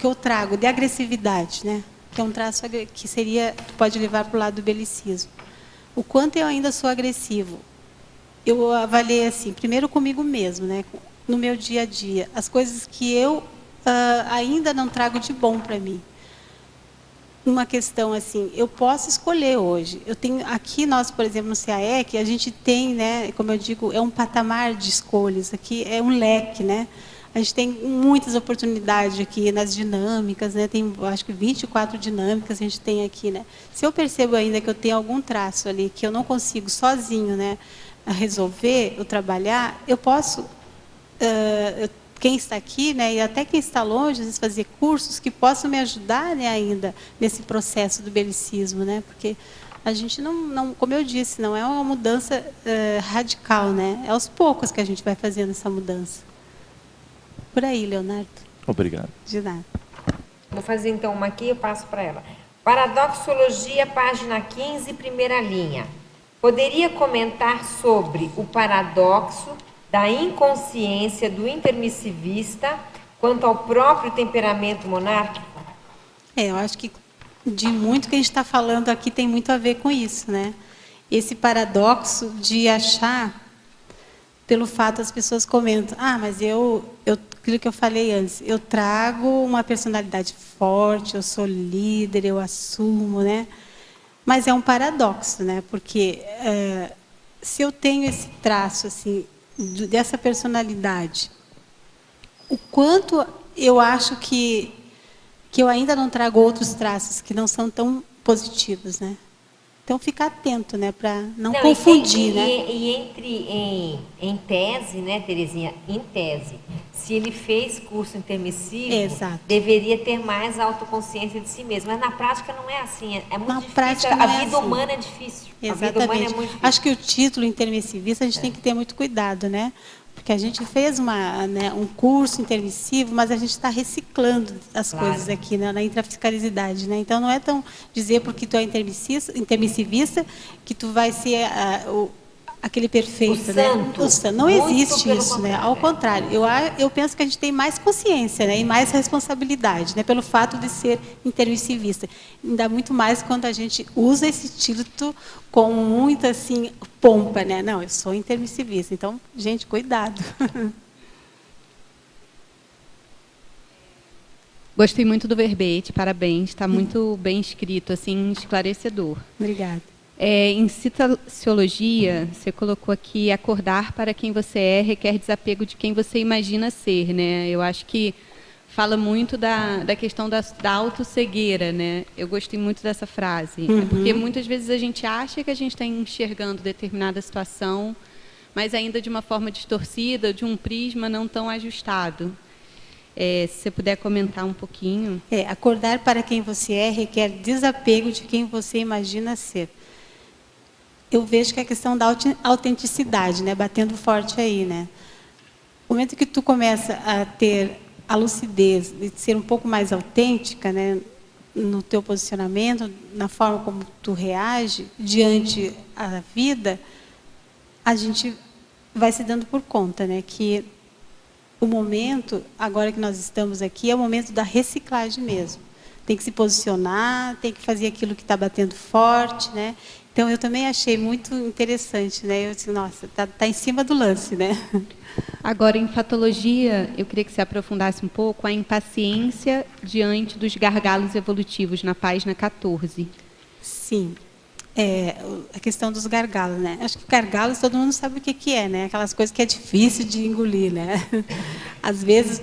C: eu trago de agressividade, né? Que é um traço que pode levar para o lado do belicismo. O quanto eu ainda sou agressivo. Eu avaliei assim, primeiro comigo mesmo, né? No meu dia a dia, as coisas que eu ainda não trago de bom para mim. Uma questão assim, eu posso escolher hoje. Eu tenho aqui nós, por exemplo, no CAEC, a gente tem, né, como eu digo, é um patamar de escolhas aqui, é um leque, né? A gente tem muitas oportunidades aqui nas dinâmicas, né? Tem, acho que 24 dinâmicas a gente tem aqui, né? Se eu percebo ainda que eu tenho algum traço ali que eu não consigo sozinho, né, resolver, ou trabalhar, eu posso quem está aqui, né, e até quem está longe, às vezes fazer cursos que possam me ajudar, né, ainda nesse processo do belicismo, né? Porque a gente não, como eu disse, não é uma mudança radical, né? É aos poucos que a gente vai fazendo essa mudança. Por aí, Leonardo.
M: Obrigado.
C: De nada.
B: Vou fazer então uma aqui e eu passo para ela. Paradoxologia, página 15, primeira linha. Poderia comentar sobre o paradoxo da inconsciência do intermissivista quanto ao próprio temperamento monárquico?
C: Eu acho que de muito que a gente está falando aqui tem muito a ver com isso, né? Esse paradoxo de achar, pelo fato as pessoas comentam, mas aquilo que eu falei antes, eu trago uma personalidade forte, eu sou líder, eu assumo, né? Mas é um paradoxo, né? Porque se eu tenho esse traço assim dessa personalidade, o quanto eu acho que eu ainda não trago outros traços que não são tão positivos, né? Então, ficar atento, né, para não confundir, né?
B: Em tese, né, Terezinha, em tese, se ele fez curso intermissivo, deveria ter mais autoconsciência de si mesmo. Mas na prática não é assim, é muito difícil. A vida humana é difícil.
C: Exatamente.
B: A vida humana é muito difícil.
C: Acho que o título intermissivista a gente tem que ter muito cuidado, né? Porque a gente fez um curso intermissivo, mas a gente está reciclando as coisas aqui, né, na intrafiscalidade, né? Então, não é tão dizer porque tu é intermissivista que tu vai ser aquele perfeito, né? O santo. Não existe isso, né? Ao contrário, eu penso que a gente tem mais consciência, né, e mais responsabilidade, né, pelo fato de ser intermissivista. Ainda muito mais quando a gente usa esse título com muita assim pompa, né? Não, eu sou intermissivista. Então, gente, cuidado.
N: Gostei muito do verbete, parabéns, está muito bem escrito, assim, esclarecedor.
C: Obrigada.
N: Em Citaciologia, você colocou aqui, acordar para quem você é requer desapego de quem você imagina ser, né? Eu acho que fala muito da questão da autocegueira, né? Eu gostei muito dessa frase, porque muitas vezes a gente acha que a gente está enxergando determinada situação, mas ainda de uma forma distorcida, de um prisma não tão ajustado. Se você puder comentar um pouquinho.
C: Acordar para quem você é requer desapego de quem você imagina ser. Eu vejo que é a questão da autenticidade, né, batendo forte aí, né? O momento que tu começa a ter a lucidez de ser um pouco mais autêntica, né, no teu posicionamento, na forma como tu reage diante a vida, a gente vai se dando por conta, né, que o momento, agora que nós estamos aqui, é o momento da reciclagem mesmo. Tem que se posicionar, tem que fazer aquilo que está batendo forte, né? Então, eu também achei muito interessante, né? Eu disse, nossa, tá em cima do lance, né?
N: Agora, em fatologia, eu queria que você aprofundasse um pouco a impaciência diante dos gargalos evolutivos, na página 14.
C: Sim. A questão dos gargalos, né? Acho que gargalos todo mundo sabe o que é, né? Aquelas coisas que é difícil de engolir, né? Às vezes,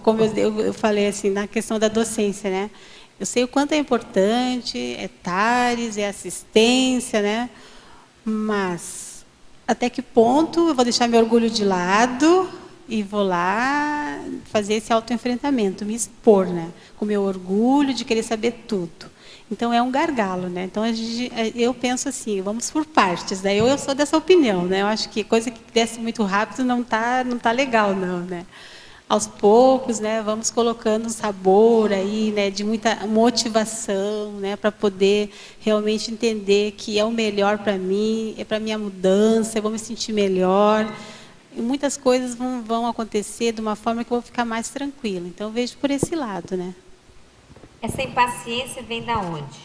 C: como eu falei assim, na questão da docência, né? Eu sei o quanto é importante, é TARES, é assistência, né? Mas até que ponto eu vou deixar meu orgulho de lado e vou lá fazer esse autoenfrentamento, me expor, né? Com meu orgulho de querer saber tudo. Então, é um gargalo, né? Então, eu penso assim, vamos por partes. Daí eu sou dessa opinião, né? Eu acho que coisa que desce muito rápido não tá legal, não, né? aos poucos, né, vamos colocando um sabor aí, né, de muita motivação, né, para poder realmente entender que é o melhor para mim, é para minha mudança, eu vou me sentir melhor. E muitas coisas vão acontecer de uma forma que eu vou ficar mais tranquila. Então, eu vejo por esse lado, né?
B: Essa impaciência vem da onde?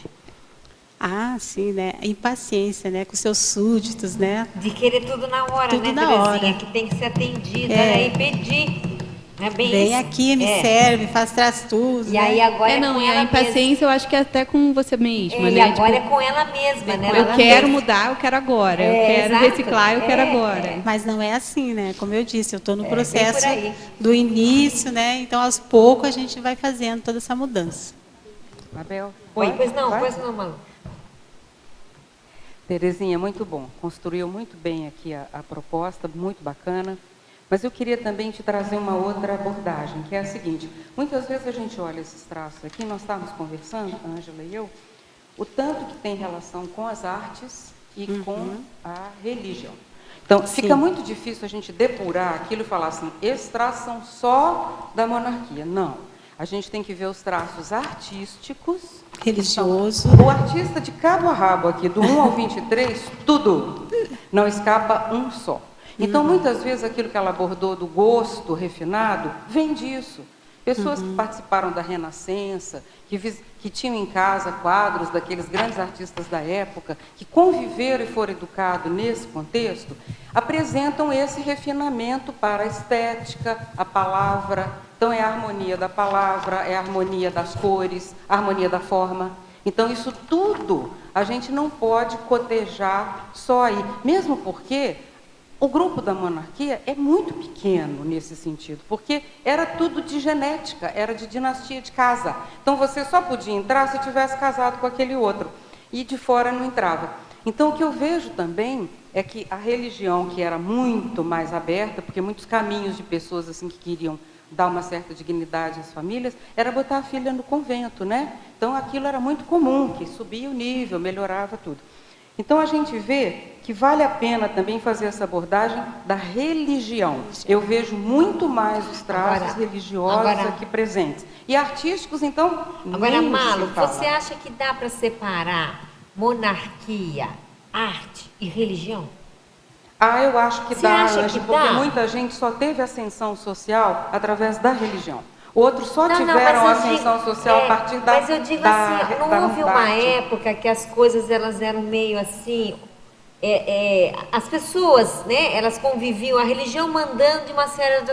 C: Ah, sim, né? Impaciência, né? Com seus súditos, né?
B: De querer tudo na hora,
C: tudo
B: né,
C: na
B: Terezinha?
C: hora.
B: Que tem que ser atendido, olha aí, pedir. Não é bem
C: Vem
B: isso?
C: aqui, me serve, traz tudo.
B: E aí agora é
N: não,
B: com
N: e a
B: ela
N: impaciência eu acho que é até com você mesma,
B: E
N: né?
B: agora
N: Tipo,
B: é com ela mesma, né?
N: eu quero mudar, eu quero agora. Eu quero
C: exato.
N: reciclar, eu quero agora.
C: Mas não é assim, né? Como eu disse, eu estou no
B: bem
C: processo
B: por aí.
C: do início, né? Então, aos poucos, a gente vai fazendo toda essa mudança.
O: Mabel?
B: Oi, pois não,
O: Vai?
B: pois não, Malu.
O: Terezinha, muito bom. Construiu muito bem aqui a proposta, muito bacana. Mas eu queria também te trazer uma outra abordagem, que é a seguinte. Muitas vezes a gente olha esses traços aqui, nós estávamos conversando, a Ângela e eu, o tanto que tem relação com as artes e com a religião. Então, fica muito difícil a gente depurar aquilo e falar assim, esses traços são só da monarquia. Não. A gente tem que ver os traços artísticos,
C: religioso.
O: O artista de cabo a rabo aqui, do 1 ao 23, tudo. Não escapa um só. Então, muitas vezes, aquilo que ela abordou do gosto refinado, vem disso. Pessoas que participaram da Renascença, que tinham em casa quadros daqueles grandes artistas da época, que conviveram e foram educados nesse contexto, apresentam esse refinamento para a estética, a palavra. Então, é a harmonia da palavra, é a harmonia das cores, a harmonia da forma. Então, isso tudo a gente não pode cotejar só aí, mesmo porque o grupo da monarquia é muito pequeno nesse sentido, porque era tudo de genética, era de dinastia de casa. Então, você só podia entrar se tivesse casado com aquele outro, e de fora não entrava. Então, o que eu vejo também é que a religião, que era muito mais aberta, porque muitos caminhos de pessoas assim que queriam dar uma certa dignidade às famílias, era botar a filha no convento, né? Então, aquilo era muito comum, que subia o nível, melhorava tudo. Então, a gente vê que vale a pena também fazer essa abordagem da religião. Eu vejo muito mais os traços religiosos aqui presentes. E artísticos, então,
B: Agora,
O: nem
B: Malu,
O: se fala.
B: você acha que dá para separar monarquia, arte e religião?
O: Ah, eu acho que
B: Você
O: dá,
B: acha
O: Ange,
B: que
O: porque
B: dá?
O: muita gente só teve ascensão social através da religião. Outros só
B: Não,
O: tiveram
B: mas eu
O: ascensão
B: digo-
O: social a partir da
B: Mas eu digo
O: da,
B: assim,
O: da
B: não houve uma
O: arte.
B: época que as coisas elas eram meio assim, as pessoas, né, elas conviviam, a religião mandando de uma série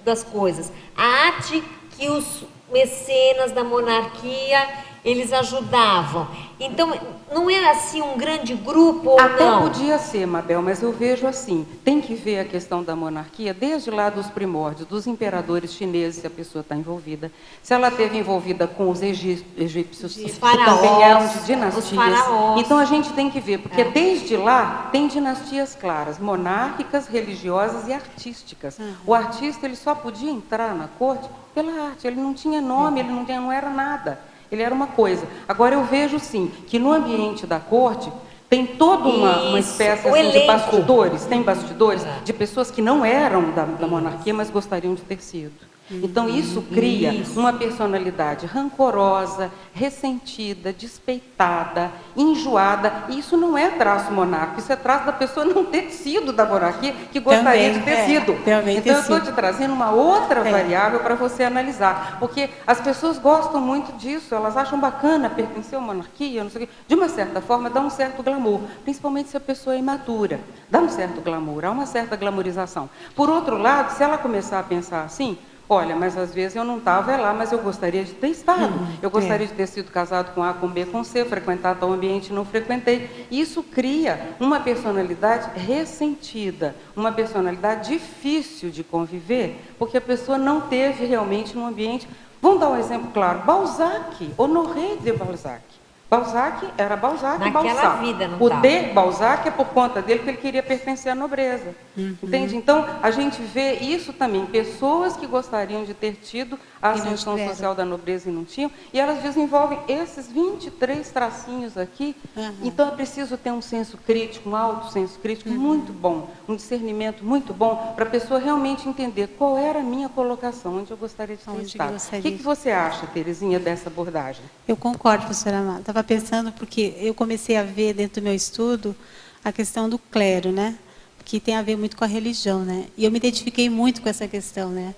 B: das coisas. A arte que os mecenas da monarquia, eles ajudavam. Então, não era assim um grande grupo ou
O: Até
B: não?
O: podia ser, Mabel, mas eu vejo assim, tem que ver a questão da monarquia desde lá dos primórdios, dos imperadores chineses, se a pessoa está envolvida, se ela esteve envolvida com os egípcios, que também eram de dinastias. Então a gente tem que ver, porque desde lá tem dinastias claras, monárquicas, religiosas e artísticas. O artista ele só podia entrar na corte pela arte, ele não tinha nome, ele não era nada. Ele era uma coisa. Agora, eu vejo, sim, que no ambiente da corte tem toda uma espécie assim, de bastidores, tem bastidores de pessoas que não eram da monarquia, mas gostariam de ter sido. Então, isso cria uma personalidade rancorosa, ressentida, despeitada, enjoada. E isso não é traço monárquico, isso é traço da pessoa não ter sido da monarquia, que gostaria de ter sido. Então, eu estou te trazendo uma outra variável para você analisar. Porque as pessoas gostam muito disso, elas acham bacana pertencer à monarquia, não sei o quê. De uma certa forma, dá um certo glamour, principalmente se a pessoa é imatura. Dá um certo glamour, há uma certa glamorização. Por outro lado, se ela começar a pensar assim, olha, mas às vezes eu não estava lá, mas eu gostaria de ter estado. Eu gostaria de ter sido casado com A, com B, com C, frequentar tal ambiente, não frequentei. Isso cria uma personalidade ressentida, uma personalidade difícil de conviver, porque a pessoa não teve realmente num ambiente... Vamos dar um exemplo claro. Balzac, Honoré de Balzac. Balzac era Balzac e
B: Naquela
O: Balzac.
B: vida, não
O: O
B: tava.
O: de Balzac é por conta dele que ele queria pertencer à nobreza. Entende? Então, a gente vê isso também, pessoas que gostariam de ter tido a ascensão social da nobreza e não tinham, e elas desenvolvem esses 23 tracinhos aqui. Então, é preciso ter um senso crítico, um alto senso crítico muito bom, um discernimento muito bom, para a pessoa realmente entender qual era a minha colocação, onde eu gostaria de ter estado. O que você acha, Terezinha, dessa abordagem?
C: Eu concordo, professora Amada. Estava pensando, porque eu comecei a ver dentro do meu estudo a questão do clero, né? Que tem a ver muito com a religião, né? E eu me identifiquei muito com essa questão, né?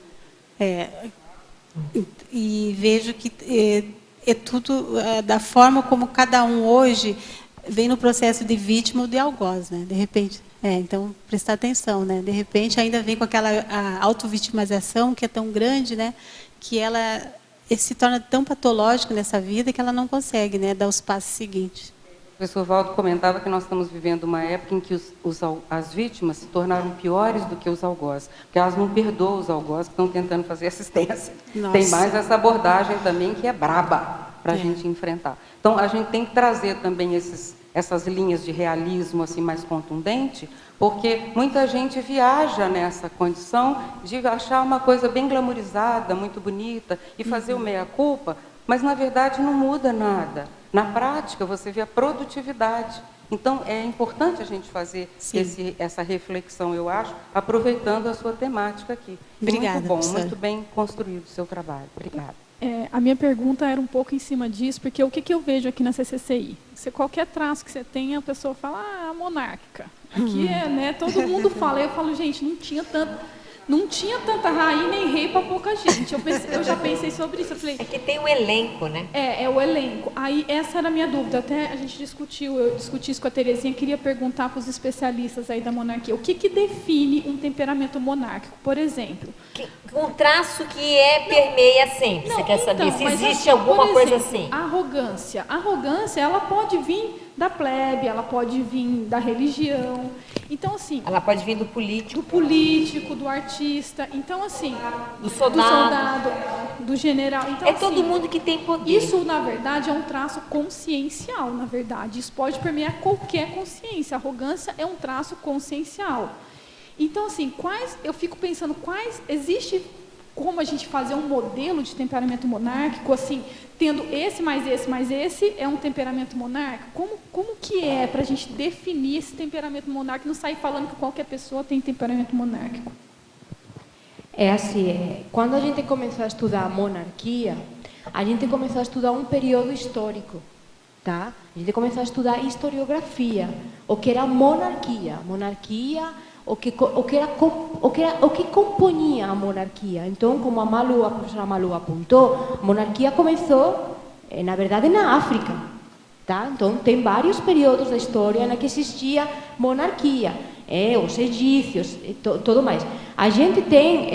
C: E vejo que é tudo da forma como cada um hoje vem no processo de vítima ou de algoz, né? De repente, então prestar atenção, né? De repente ainda vem com aquela autovitimização que é tão grande, né? Que ela se torna tão patológica nessa vida que ela não consegue, né? Dar os passos seguintes.
O: O professor Valdo comentava que nós estamos vivendo uma época em que as vítimas se tornaram piores do que os algozes, porque elas não perdoam os algozes que estão tentando fazer assistência. Nossa. Tem mais essa abordagem também que é braba para a gente enfrentar. Então, a gente tem que trazer também essas linhas de realismo assim mais contundente, porque muita gente viaja nessa condição de achar uma coisa bem glamorizada, muito bonita, e fazer o meia-culpa, mas, na verdade, não muda nada. Na prática, você vê a produtividade. Então, é importante a gente fazer essa reflexão, eu acho, aproveitando a sua temática aqui.
C: Obrigada,
O: muito bom,
C: professora.
O: muito bem construído o seu trabalho. Obrigada.
E: A minha pergunta era um pouco em cima disso, porque o que eu vejo aqui na CCCI? Qualquer traço que você tenha, a pessoa fala, monárquica. Aqui todo mundo fala. Eu falo, gente, não tinha tanta rainha nem rei para pouca gente. Eu já pensei sobre isso. Eu falei,
B: é que tem o elenco, né?
E: É o elenco. Aí, essa era a minha dúvida. Até a gente discutiu, eu discuti isso com a Terezinha, queria perguntar para os especialistas aí da monarquia. O que define um temperamento monárquico, por exemplo?
B: Um traço que permeia sempre. Você quer saber se existe alguma coisa assim?
E: Arrogância. A arrogância, ela pode vir da plebe, ela pode vir da religião. Então, assim...
B: Ela pode vir do político.
E: Do político, do artista. Então, assim...
B: Do soldado.
E: Do general. Então,
B: todo mundo que tem poder.
E: Isso, na verdade, é um traço consciencial, na verdade. Isso pode permear qualquer consciência. A arrogância é um traço consciencial. Então, assim, eu fico pensando, existe como a gente fazer um modelo de temperamento monárquico, assim, tendo esse mais esse, é um temperamento monárquico? Como que é para a gente definir esse temperamento monárquico, não sair falando que qualquer pessoa tem temperamento monárquico?
A: É assim, quando a gente começou a estudar a monarquia, a gente começou a estudar um período histórico, tá? A gente começou a estudar historiografia, o que era monarquia, o que compunha a monarquia. Então, como a professora Malu apontou, a monarquia começou, na verdade, na África. Tá? Então, tem vários períodos da história em que existia monarquia. Os egípcios, tudo mais. A gente tem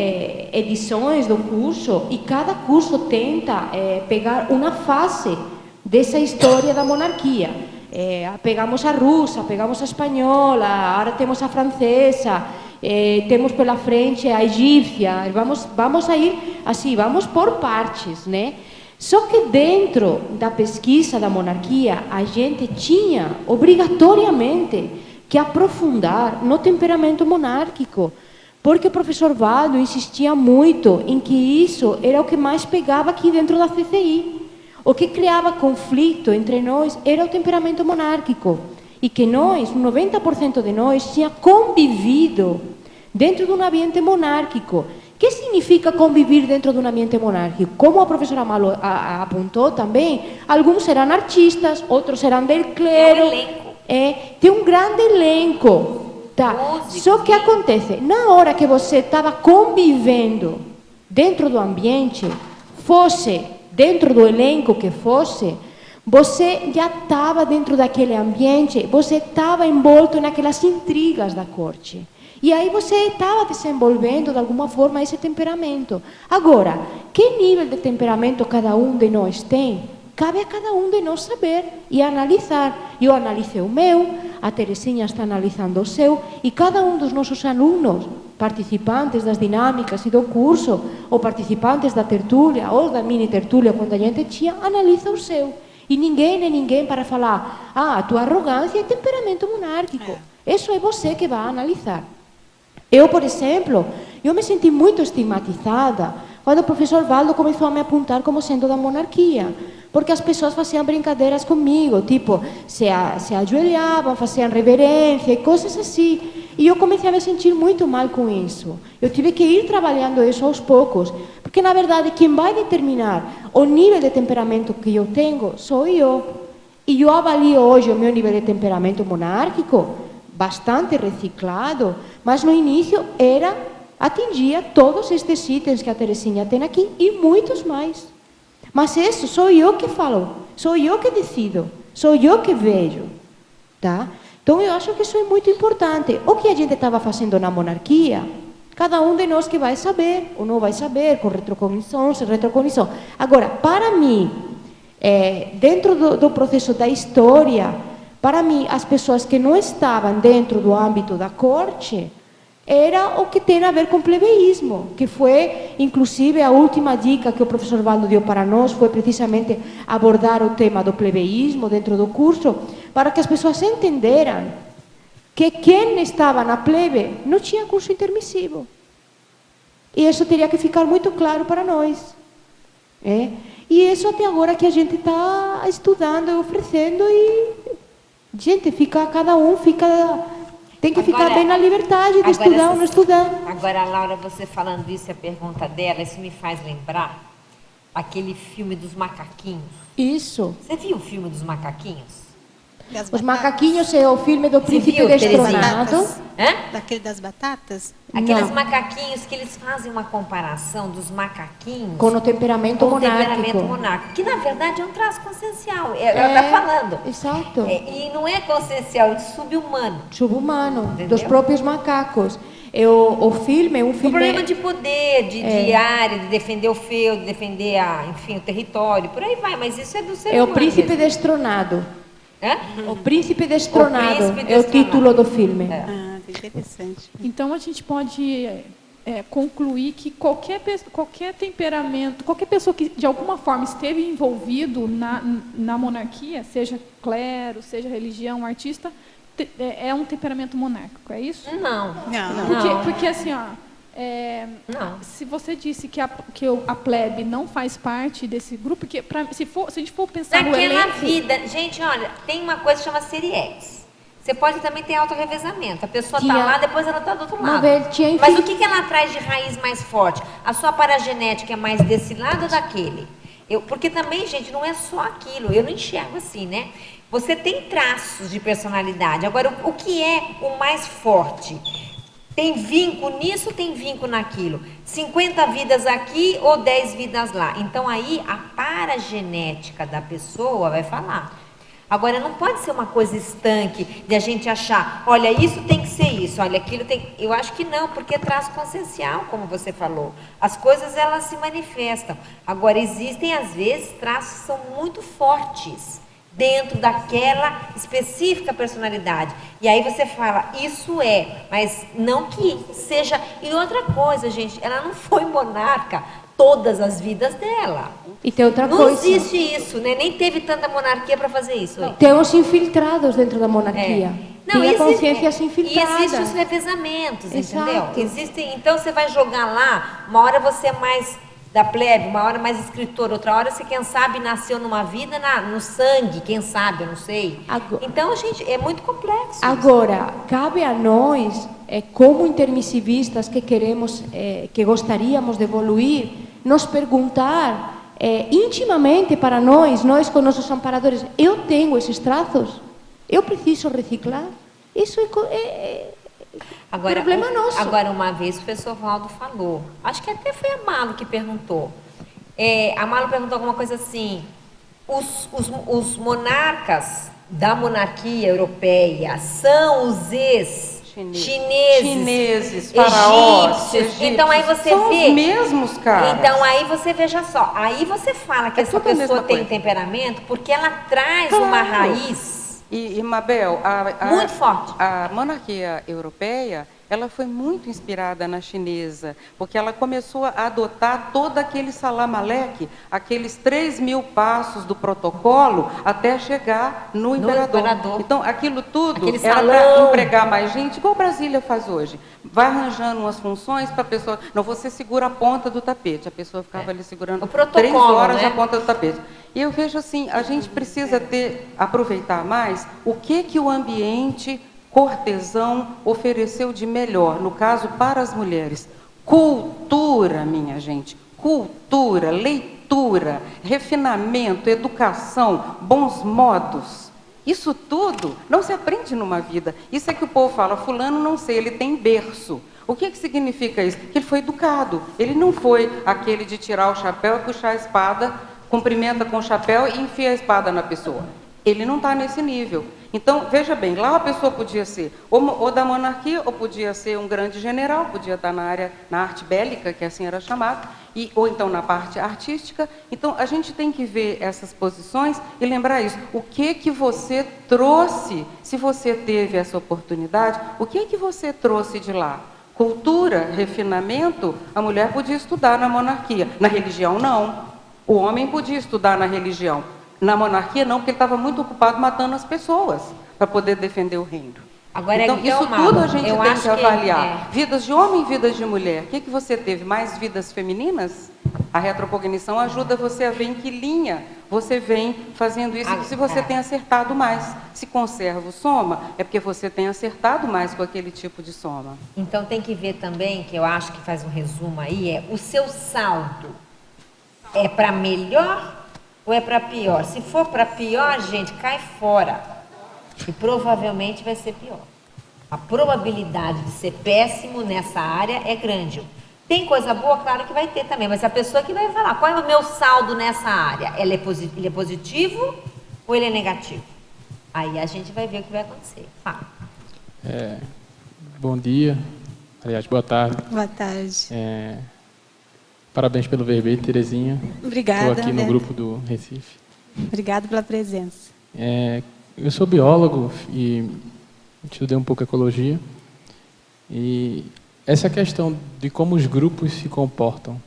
A: edições do curso e cada curso tenta pegar uma fase dessa história da monarquia. Pegamos a russa, pegamos a espanhola, agora temos a francesa, temos pela frente a egípcia, vamos a ir assim, vamos por partes, né? Só que dentro da pesquisa da monarquia, a gente tinha obrigatoriamente que aprofundar no temperamento monárquico, porque o professor Valdo insistia muito em que isso era o que mais pegava aqui dentro da CCI. O que criava conflito entre nós era o temperamento monárquico. E que nós, 90% de nós, tinha convivido dentro de um ambiente monárquico. O que significa conviver dentro de um ambiente monárquico? Como a professora Malo apontou também, alguns serão artistas, outros serão del clero. Tem um grande elenco. Tá? Só que acontece, na hora que você estava convivendo dentro do ambiente, fosse dentro do elenco que fosse, você já estava dentro daquele ambiente, você estava envolto naquelas intrigas da corte. E aí você estava desenvolvendo, de alguma forma, esse temperamento. Agora, que nível de temperamento cada um de nós tem? Cabe a cada um de nós saber e analisar. Eu analisei o meu, a Terezinha está analisando o seu, e cada um dos nossos alunos, participantes das dinâmicas e do curso, ou participantes da tertúlia, ou da mini tertúlia, quando a gente tinha, analisa o seu. E ninguém é ninguém para falar, a tua arrogância é temperamento monárquico. Isso é você que vai analisar. Eu, por exemplo, eu me senti muito estigmatizada quando o professor Valdo começou a me apontar como sendo da monarquia, porque as pessoas faziam brincadeiras comigo, tipo, se ajoelhavam, faziam reverência e coisas assim. E eu comecei a me sentir muito mal com isso. Eu tive que ir trabalhando isso aos poucos, porque, na verdade, quem vai determinar o nível de temperamento que eu tenho sou eu. E eu avalio hoje o meu nível de temperamento monárquico bastante reciclado, mas no início atingia todos estes itens que a Teresinha tem aqui e muitos mais. Mas isso sou eu que falo, sou eu que decido, sou eu que vejo, tá? Então eu acho que isso é muito importante. O que a gente estava fazendo na monarquia, cada um de nós que vai saber, ou não vai saber, com retrocognição, sem retrocognição. Agora, para mim, dentro do processo da história, para mim, as pessoas que não estavam dentro do âmbito da corte, era o que tem a ver com plebeísmo, que foi, inclusive, a última dica que o professor Valdo deu para nós, foi precisamente abordar o tema do plebeísmo dentro do curso, para que as pessoas entenderam que quem estava na plebe não tinha curso intermissivo. E isso teria que ficar muito claro para nós. E isso até agora que a gente está estudando e oferecendo, e gente, cada um tem que ficar bem na liberdade de estudar ou não estudar.
B: Agora, Laura, você falando isso e a pergunta dela, isso me faz lembrar aquele filme dos macaquinhos.
A: Isso.
B: Você viu o filme dos macaquinhos?
A: Os macaquinhos é o filme do Príncipe Destronado.
C: Daquele das batatas?
B: Aqueles macaquinhos que eles fazem uma comparação dos macaquinhos
A: com o temperamento monárquico.
B: Que na verdade é um traço consciencial. Ela está falando.
A: Exato.
B: E não é consciencial, é subhumano.
A: Subhumano, dos próprios macacos. O filme é um filme...
B: O problema de poder, de área, de defender o feudo, de defender o território, por aí vai, mas isso é do ser humano.
A: É o Príncipe Destronado. O Príncipe Destronado é o título do filme.
C: Interessante.
E: Então a gente pode concluir que qualquer temperamento, qualquer pessoa que de alguma forma esteve envolvido na monarquia, seja clero, seja religião, artista, é um temperamento monárquico, é isso?
B: Não.
E: Porque assim, se você disse que a plebe não faz parte desse grupo, porque se a gente for pensar no elenco...
B: Naquela vida, gente, olha, tem uma coisa que chama Seriex. Você pode também ter autorrevezamento. A pessoa está lá, depois ela está do outro lado. Mas o que ela traz de raiz mais forte? A sua paragenética é mais desse lado ou daquele? Porque também, gente, não é só aquilo. Eu não enxergo assim, né? Você tem traços de personalidade. Agora, o que é o mais forte? Tem vínculo nisso, tem vínculo naquilo. 50 vidas aqui ou 10 vidas lá. Então, aí, a paragenética da pessoa vai falar. Agora, não pode ser uma coisa estanque de a gente achar, olha, isso tem que ser isso, olha, aquilo tem... Eu acho que não, porque é traço consciencial, como você falou. As coisas, elas se manifestam. Agora, existem, às vezes, traços que são muito fortes dentro daquela específica personalidade. E aí você fala, isso mas não que seja... E outra coisa, gente, ela não foi monarca todas as vidas dela.
A: E tem outra coisa.
B: Não existe isso, né? Nem teve tanta monarquia para fazer isso.
A: Tem os infiltrados dentro da monarquia.
B: Não,
A: tem a consciência infiltrada.
B: E existem os revezamentos, entendeu? Existem, então você vai jogar lá, uma hora você é mais da plebe, uma hora mais escritor, outra hora você, quem sabe, nasceu numa vida no sangue, quem sabe, eu não sei. Então, gente, é muito complexo.
A: Agora, cabe a nós, como intermissivistas que queremos, que gostaríamos de evoluir, nos perguntar intimamente para nós com nossos amparadores, eu tenho esses traços? Eu preciso reciclar? Isso problema nosso.
B: Agora, uma vez o professor Valdo falou, acho que até foi a Malo que perguntou, a Malo perguntou alguma coisa assim, os monarcas da monarquia europeia são os chineses,
O: faraós,
B: egípcios. Então aí você
O: são
B: vê
O: os mesmos, cara.
B: Então aí você veja só, aí você fala que essa pessoa tem temperamento porque ela traz uma raiz
O: e Mabel,
B: muito forte.
O: A monarquia europeia, ela foi muito inspirada na chinesa, porque ela começou a adotar todo aquele salamaleque, aqueles 3.000 passos do protocolo, até chegar no imperador. Então, aquilo tudo era para empregar mais gente, igual Brasília faz hoje. Vai arranjando umas funções para a pessoa... Não, você segura a ponta do tapete. A pessoa ficava ali segurando 3 horas a ponta do tapete. E eu vejo assim, a gente precisa aproveitar mais o que o ambiente cortesão ofereceu de melhor, no caso, para as mulheres. Cultura, minha gente. Cultura, leitura, refinamento, educação, bons modos. Isso tudo não se aprende numa vida. Isso é que o povo fala, fulano não sei, ele tem berço. O que significa isso? Que ele foi educado. Ele não foi aquele de tirar o chapéu e puxar a espada, cumprimenta com o chapéu e enfia a espada na pessoa. Ele não está nesse nível. Então, veja bem, lá a pessoa podia ser ou da monarquia, ou podia ser um grande general, podia estar na arte bélica, que assim era chamado, ou então na parte artística. Então, a gente tem que ver essas posições e lembrar isso. O que você trouxe, se você teve essa oportunidade, o que você trouxe de lá? Cultura, refinamento, a mulher podia estudar na monarquia. Na religião, não. O homem podia estudar na religião. Na monarquia, não, porque ele estava muito ocupado matando as pessoas para poder defender o reino.
B: Agora,
O: então, isso tudo a gente tem que avaliar.
B: É.
O: Vidas de homem e vidas de mulher. O que você teve? Mais vidas femininas? A retrocognição ajuda você a ver em que linha você vem fazendo isso, se você tem acertado mais. Se conserva o soma, é porque você tem acertado mais com aquele tipo de soma.
B: Então, tem que ver também, que eu acho que faz um resumo aí, o seu saldo é para melhor ou é para pior? Se for para pior, gente, cai fora. E provavelmente vai ser pior. A probabilidade de ser péssimo nessa área é grande. Tem coisa boa, claro que vai ter também, mas a pessoa que vai falar, qual é o meu saldo nessa área? Ele é positivo ou ele é negativo? Aí a gente vai ver o que vai acontecer. Fala.
P: Bom dia. Aliás, boa tarde.
C: Boa tarde.
P: Parabéns pelo verbete, Terezinha.
C: Obrigada.
P: Estou aqui no grupo do Recife.
C: Obrigada pela presença.
P: Eu sou biólogo e estudei um pouco ecologia. E essa questão de como os grupos se comportam,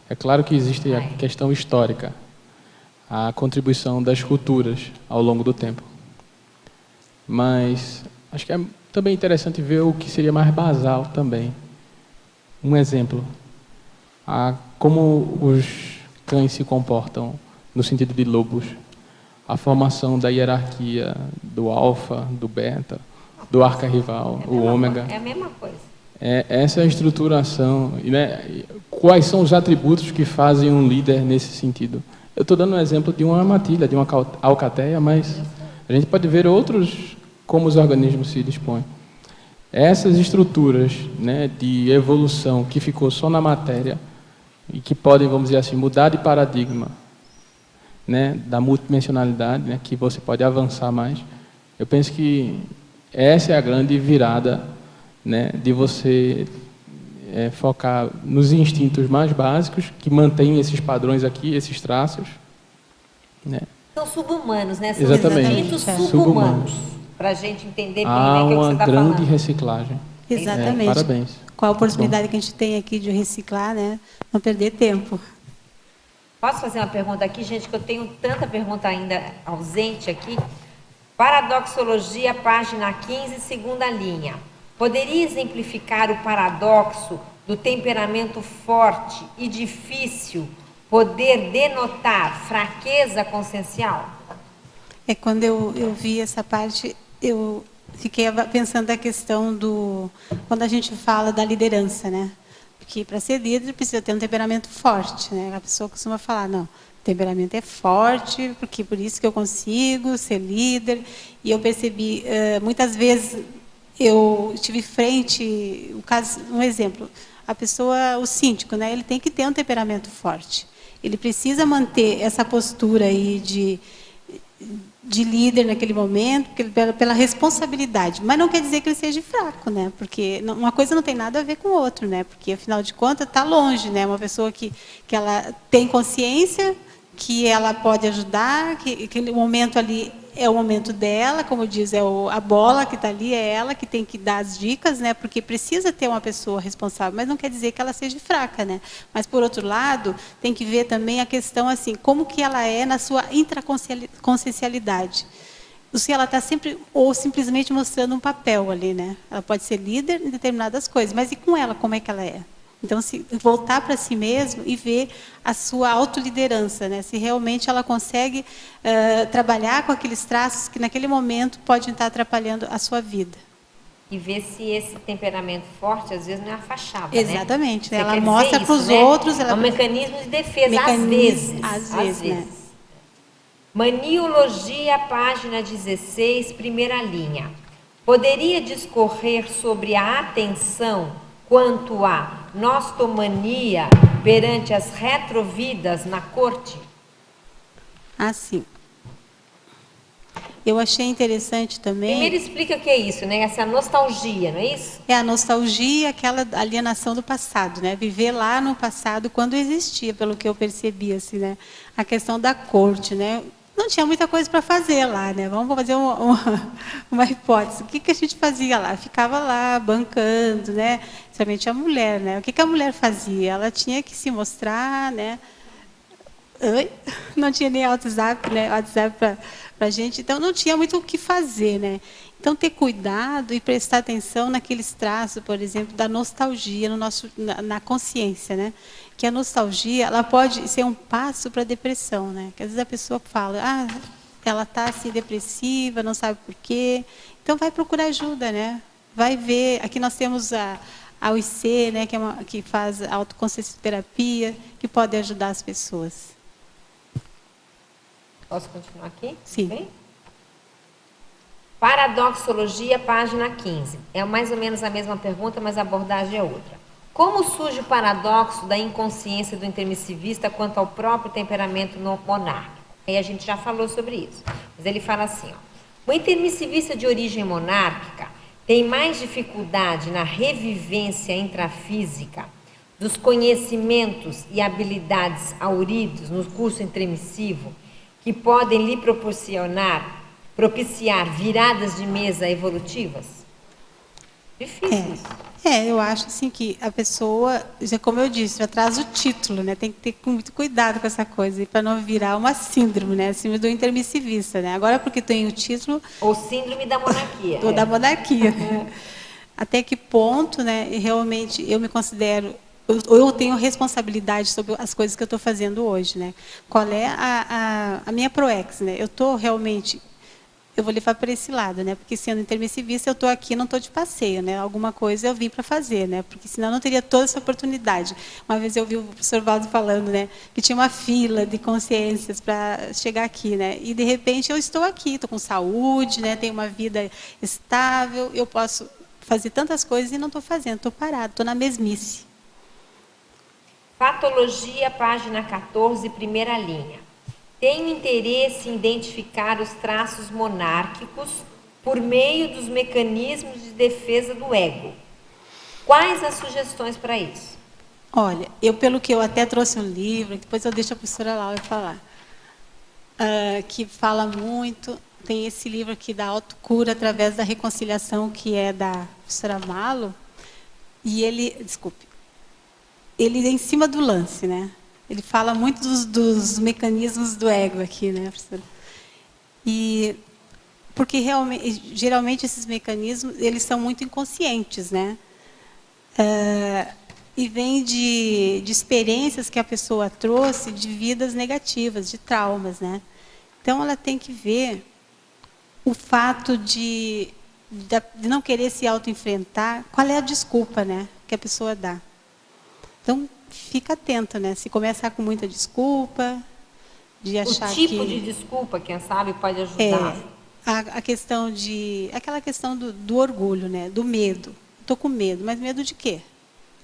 P: é claro que existe a questão histórica, a contribuição das culturas ao longo do tempo. Mas acho que é também interessante ver o que seria mais basal também. Um exemplo. Como os cães se comportam no sentido de lobos, a formação da hierarquia do alfa, do beta, do arquirrival, o ômega.
B: É a mesma coisa.
P: Essa estruturação, né? Quais são os atributos que fazem um líder nesse sentido? Eu estou dando um exemplo de uma matilha, de uma alcateia, mas a gente pode ver outros, como os organismos se dispõem. Essas estruturas, né, de evolução que ficou só na matéria, e que podem, vamos dizer assim, mudar de paradigma, né, da multidimensionalidade, né, que você pode avançar mais. Eu penso que essa é a grande virada, né, de você focar nos instintos mais básicos, que mantêm esses padrões aqui, esses traços. Né.
B: São subhumanos, né? São
P: exatamente,
B: subhumanos. Para a gente entender bem
P: há
B: o que você está falando.
P: uma grande reciclagem.
C: Exatamente.
P: Parabéns.
C: Qual a oportunidade que a gente tem aqui de reciclar, né? Não perder tempo.
B: Posso fazer uma pergunta aqui, gente, que eu tenho tanta pergunta ainda ausente aqui. Paradoxologia, página 15, segunda linha. Poderia exemplificar o paradoxo do temperamento forte e difícil poder denotar fraqueza consciencial?
C: Quando eu vi essa parte, eu fiquei pensando na questão quando a gente fala da liderança, né? Porque para ser líder precisa ter um temperamento forte, né? A pessoa costuma falar, não, o temperamento é forte, porque por isso que eu consigo ser líder. E eu percebi, muitas vezes eu tive frente, um exemplo, a pessoa, o síndico, né? Ele tem que ter um temperamento forte. Ele precisa manter essa postura aí de líder naquele momento, pela responsabilidade. Mas não quer dizer que ele seja fraco, né? Porque uma coisa não tem nada a ver com o outro, né? Porque, afinal de contas, está longe, né? Uma pessoa que ela tem consciência, que ela pode ajudar, que aquele momento ali é o momento dela, como diz, a bola que está ali, é ela que tem que dar as dicas, né? Porque precisa ter uma pessoa responsável, mas não quer dizer que ela seja fraca, né? Mas, por outro lado, tem que ver também a questão, assim, como que ela é na sua intraconsciencialidade. Se ela está sempre, ou simplesmente mostrando um papel ali, né? Ela pode ser líder em determinadas coisas, mas e com ela, como é que ela é? Então, se voltar para si mesmo e ver a sua autoliderança, né? Se realmente ela consegue trabalhar com aqueles traços que naquele momento podem estar atrapalhando a sua vida.
B: E ver se esse temperamento forte, às vezes, não é a fachada,
C: exatamente,
B: né?
C: Ela mostra para os outros...
B: É um mecanismo de defesa, às vezes. Né? Maniologia, página 16, primeira linha. Poderia discorrer sobre a atenção quanto à nostomania perante as retrovidas na corte?
C: Sim. Eu achei interessante também...
B: Primeiro explica o que é isso, né? Essa nostalgia, não é isso?
C: É a nostalgia, aquela alienação do passado, né? Viver lá no passado, quando existia, pelo que eu percebi, assim, né? A questão da corte, né? Não tinha muita coisa para fazer lá, né? Vamos fazer uma hipótese. O que a gente fazia lá? Ficava lá, bancando, né? Principalmente a mulher, né? O que a mulher fazia? Ela tinha que se mostrar, né? Não tinha nem WhatsApp, né? WhatsApp para a gente, então não tinha muito o que fazer, né? Então ter cuidado e prestar atenção naqueles traços, por exemplo, da nostalgia na consciência, né? Que a nostalgia, ela pode ser um passo para a depressão, né? Que às vezes a pessoa fala, ela está assim depressiva, não sabe por quê. Então vai procurar ajuda, né? Vai ver, aqui nós temos a UIC, né, que faz autoconsciencioterapia, que pode ajudar as pessoas.
B: Posso continuar aqui?
C: Sim.
B: Bem? Paradoxologia, página 15. É mais ou menos a mesma pergunta, mas a abordagem é outra. Como surge o paradoxo da inconsciência do intermissivista quanto ao próprio temperamento monárquico? Aí a gente já falou sobre isso. Mas ele fala assim, ó, o intermissivista de origem monárquica tem mais dificuldade na revivência intrafísica dos conhecimentos e habilidades auridos no curso intermissivo que podem lhe propiciar viradas de mesa evolutivas? Difícil isso.
C: Eu acho assim que a pessoa, como eu disse, já traz o título, né? Tem que ter muito cuidado com essa coisa, para não virar uma síndrome, né? Síndrome do intermissivista, né? Agora porque tem o título...
B: Ou síndrome da monarquia.
C: Da monarquia. Até que ponto, né? Realmente eu me considero... Eu tenho responsabilidade sobre as coisas que eu estou fazendo hoje, né? Qual é a minha ProEx, né? Eu estou realmente... Eu vou levar para esse lado, né? Porque sendo intermissivista, eu estou aqui, não estou de passeio, né? Alguma coisa eu vim para fazer, né? Porque senão eu não teria toda essa oportunidade. Uma vez eu vi o professor Valdo falando, né? Que tinha uma fila de consciências para chegar aqui, né? E de repente eu estou aqui, estou com saúde, né? Tenho uma vida estável, eu posso fazer tantas coisas e não estou fazendo, estou parado, estou na mesmice.
B: Patologia, página 14, primeira linha. Tenho interesse em identificar os traços monárquicos por meio dos mecanismos de defesa do ego. Quais as sugestões para isso?
C: Olha, pelo que eu até trouxe um livro, depois eu deixo a professora Laura falar, que fala muito, tem esse livro aqui da autocura através da reconciliação, que é da professora Malo, e ele é em cima do lance, né? Ele fala muito dos mecanismos do ego aqui, né, professora? E porque geralmente esses mecanismos eles são muito inconscientes, né? E vem de experiências que a pessoa trouxe de vidas negativas, de traumas, né? Então ela tem que ver o fato de não querer se autoenfrentar, qual é a desculpa, né, que a pessoa dá. Então fica atento, né? Se começar com muita desculpa, de achar que...
B: O tipo de desculpa, quem sabe, pode ajudar.
C: A questão aquela questão do orgulho, né? Do medo. Estou com medo, mas medo de quê?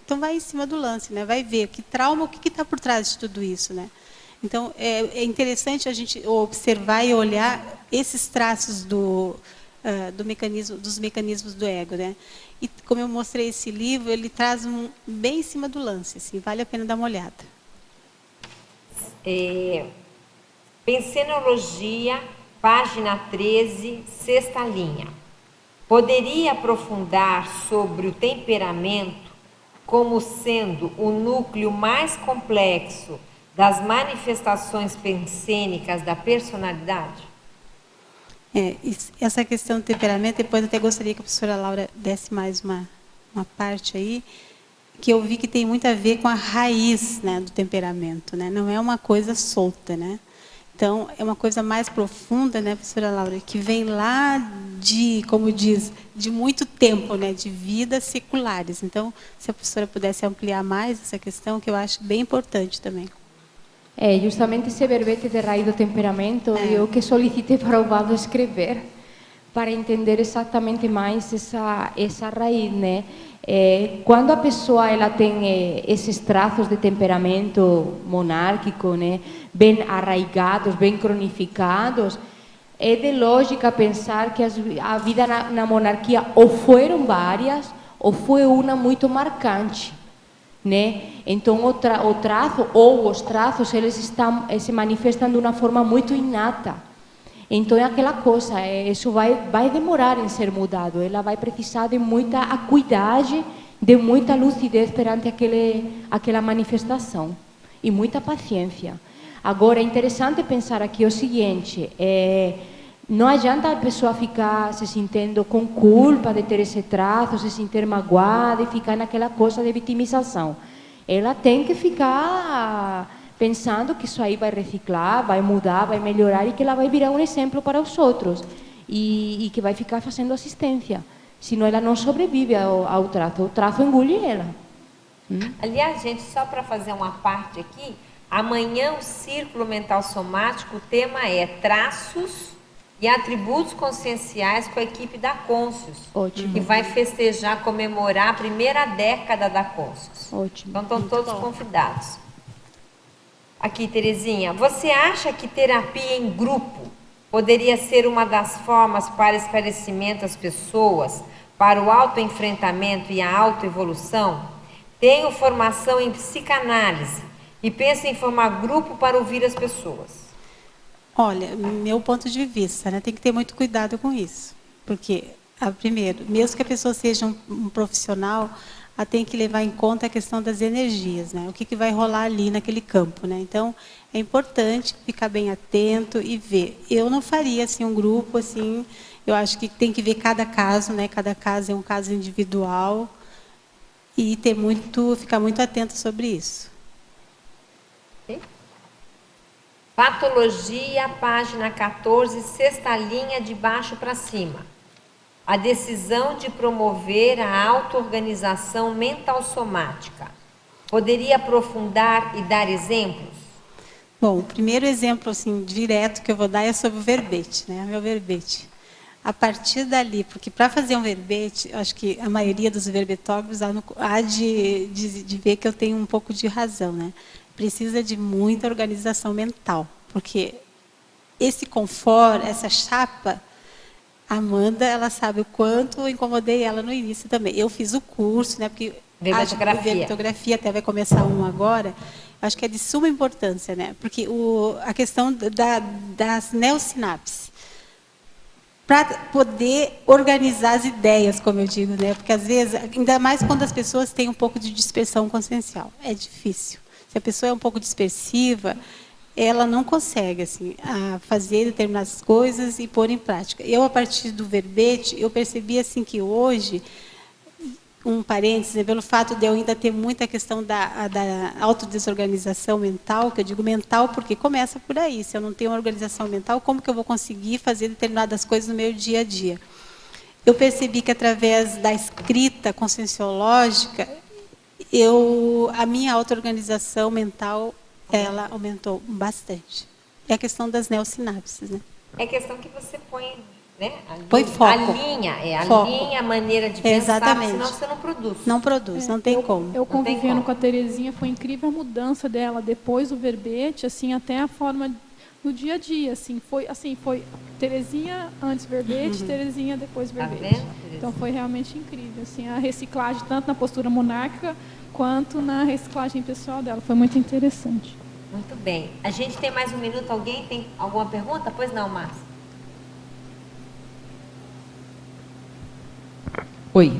C: Então vai em cima do lance, né? Vai ver que trauma, o que está por trás de tudo isso, né? Então é interessante a gente observar e olhar esses traços dos mecanismos do ego, né? E como eu mostrei esse livro, ele traz bem em cima do lance, assim, vale a pena dar uma olhada.
B: Pensenologia, página 13, sexta linha. Poderia aprofundar sobre o temperamento como sendo o núcleo mais complexo das manifestações pensênicas da personalidade?
C: Essa questão do temperamento, depois até gostaria que a professora Laura desse mais uma parte aí, que eu vi que tem muito a ver com a raiz, né, do temperamento, né? Não é uma coisa solta, né? Então, é uma coisa mais profunda, né, professora Laura, que vem lá de, como diz, de muito tempo, né, de vidas seculares. Então, se a professora pudesse ampliar mais essa questão, que eu acho bem importante também.
A: Justamente esse verbete de raiz do temperamento, eu que solicitei para o Valdo escrever, para entender exatamente mais essa raiz, né? Quando a pessoa ela tem esses traços de temperamento monárquico, né, bem arraigados, bem cronificados, é de lógica pensar que a vida na monarquia ou foram várias ou foi uma muito marcante, né? Então o traço ou os traços eles se manifestam de uma forma muito inata. Então é aquela coisa, isso vai demorar em ser mudado, ela vai precisar de muita acuidade, de muita lucidez perante aquela manifestação e muita paciência. Agora, é interessante pensar aqui o seguinte, não adianta a pessoa ficar se sentindo com culpa de ter esse traço, se sentir magoada e ficar naquela coisa de vitimização. Ela tem que ficar pensando que isso aí vai reciclar, vai mudar, vai melhorar e que ela vai virar um exemplo para os outros e que vai ficar fazendo assistência. Senão ela não sobrevive ao traço, o traço engole ela.
B: Aliás, gente, só para fazer uma parte aqui, amanhã o Círculo Mental Somático, o tema é traços e atributos conscienciais com a equipe da Conscius, que vai festejar, comemorar a primeira década da Conscius. Então estão todos convidados. Aqui, Terezinha, você acha que terapia em grupo poderia ser uma das formas para esclarecimento das pessoas, para o autoenfrentamento e a autoevolução? Tenho formação em psicanálise e penso em formar grupo para ouvir as pessoas.
C: Olha, meu ponto de vista, né, tem que ter muito cuidado com isso. Porque, primeiro, mesmo que a pessoa seja um profissional, ela tem que levar em conta a questão das energias, né? O que vai rolar ali naquele campo, né? Então, é importante ficar bem atento e ver. Eu não faria assim um grupo assim. Eu acho que tem que ver cada caso, né? Cada caso é um caso individual e ficar muito atento sobre isso.
B: Patologia, página 14, sexta linha de baixo para cima. A decisão de promover a auto-organização mental somática. Poderia aprofundar e dar exemplos?
C: Bom, o primeiro exemplo assim, direto que eu vou dar é sobre o verbete, né? Meu verbete. A partir dali, porque para fazer um verbete, eu acho que a maioria dos verbetógrafos há de ver que eu tenho um pouco de razão, né? Precisa de muita organização mental, porque esse conforto, essa chapa, a Amanda, ela sabe o quanto eu incomodei ela no início também. Eu fiz o curso, né? Porque verbetografia até vai começar agora. Acho que é de suma importância, né? Porque a questão das neossinapses, para poder organizar as ideias, como eu digo, né? Porque às vezes, ainda mais quando as pessoas têm um pouco de dispersão consciencial, é difícil. Se a pessoa é um pouco dispersiva, ela não consegue assim, fazer determinadas coisas e pôr em prática. Eu, a partir do verbete, eu percebi assim, que hoje, um parênteses, né, pelo fato de eu ainda ter muita questão da autodesorganização mental, que eu digo mental porque começa por aí. Se eu não tenho uma organização mental, como que eu vou conseguir fazer determinadas coisas no meu dia a dia? Eu percebi que, através da escrita conscienciológica, a minha auto-organização mental, ela aumentou bastante. É a questão das neossinapses, né?
B: É a questão que você põe, né?
C: Põe foco.
B: Alinha a maneira de pensar, senão você não produz.
C: Não produz, não tem como.
E: Eu convivendo com a Terezinha, foi incrível a mudança dela depois do verbete, assim, até a forma no dia a dia, assim, foi Terezinha antes verbete, Terezinha depois verbete. Então foi realmente incrível, assim, a reciclagem tanto na postura monárquica quanto na reciclagem pessoal dela, foi muito interessante.
B: Muito bem. A gente tem mais um minuto, alguém tem alguma pergunta? Pois não, Márcia.
F: Oi.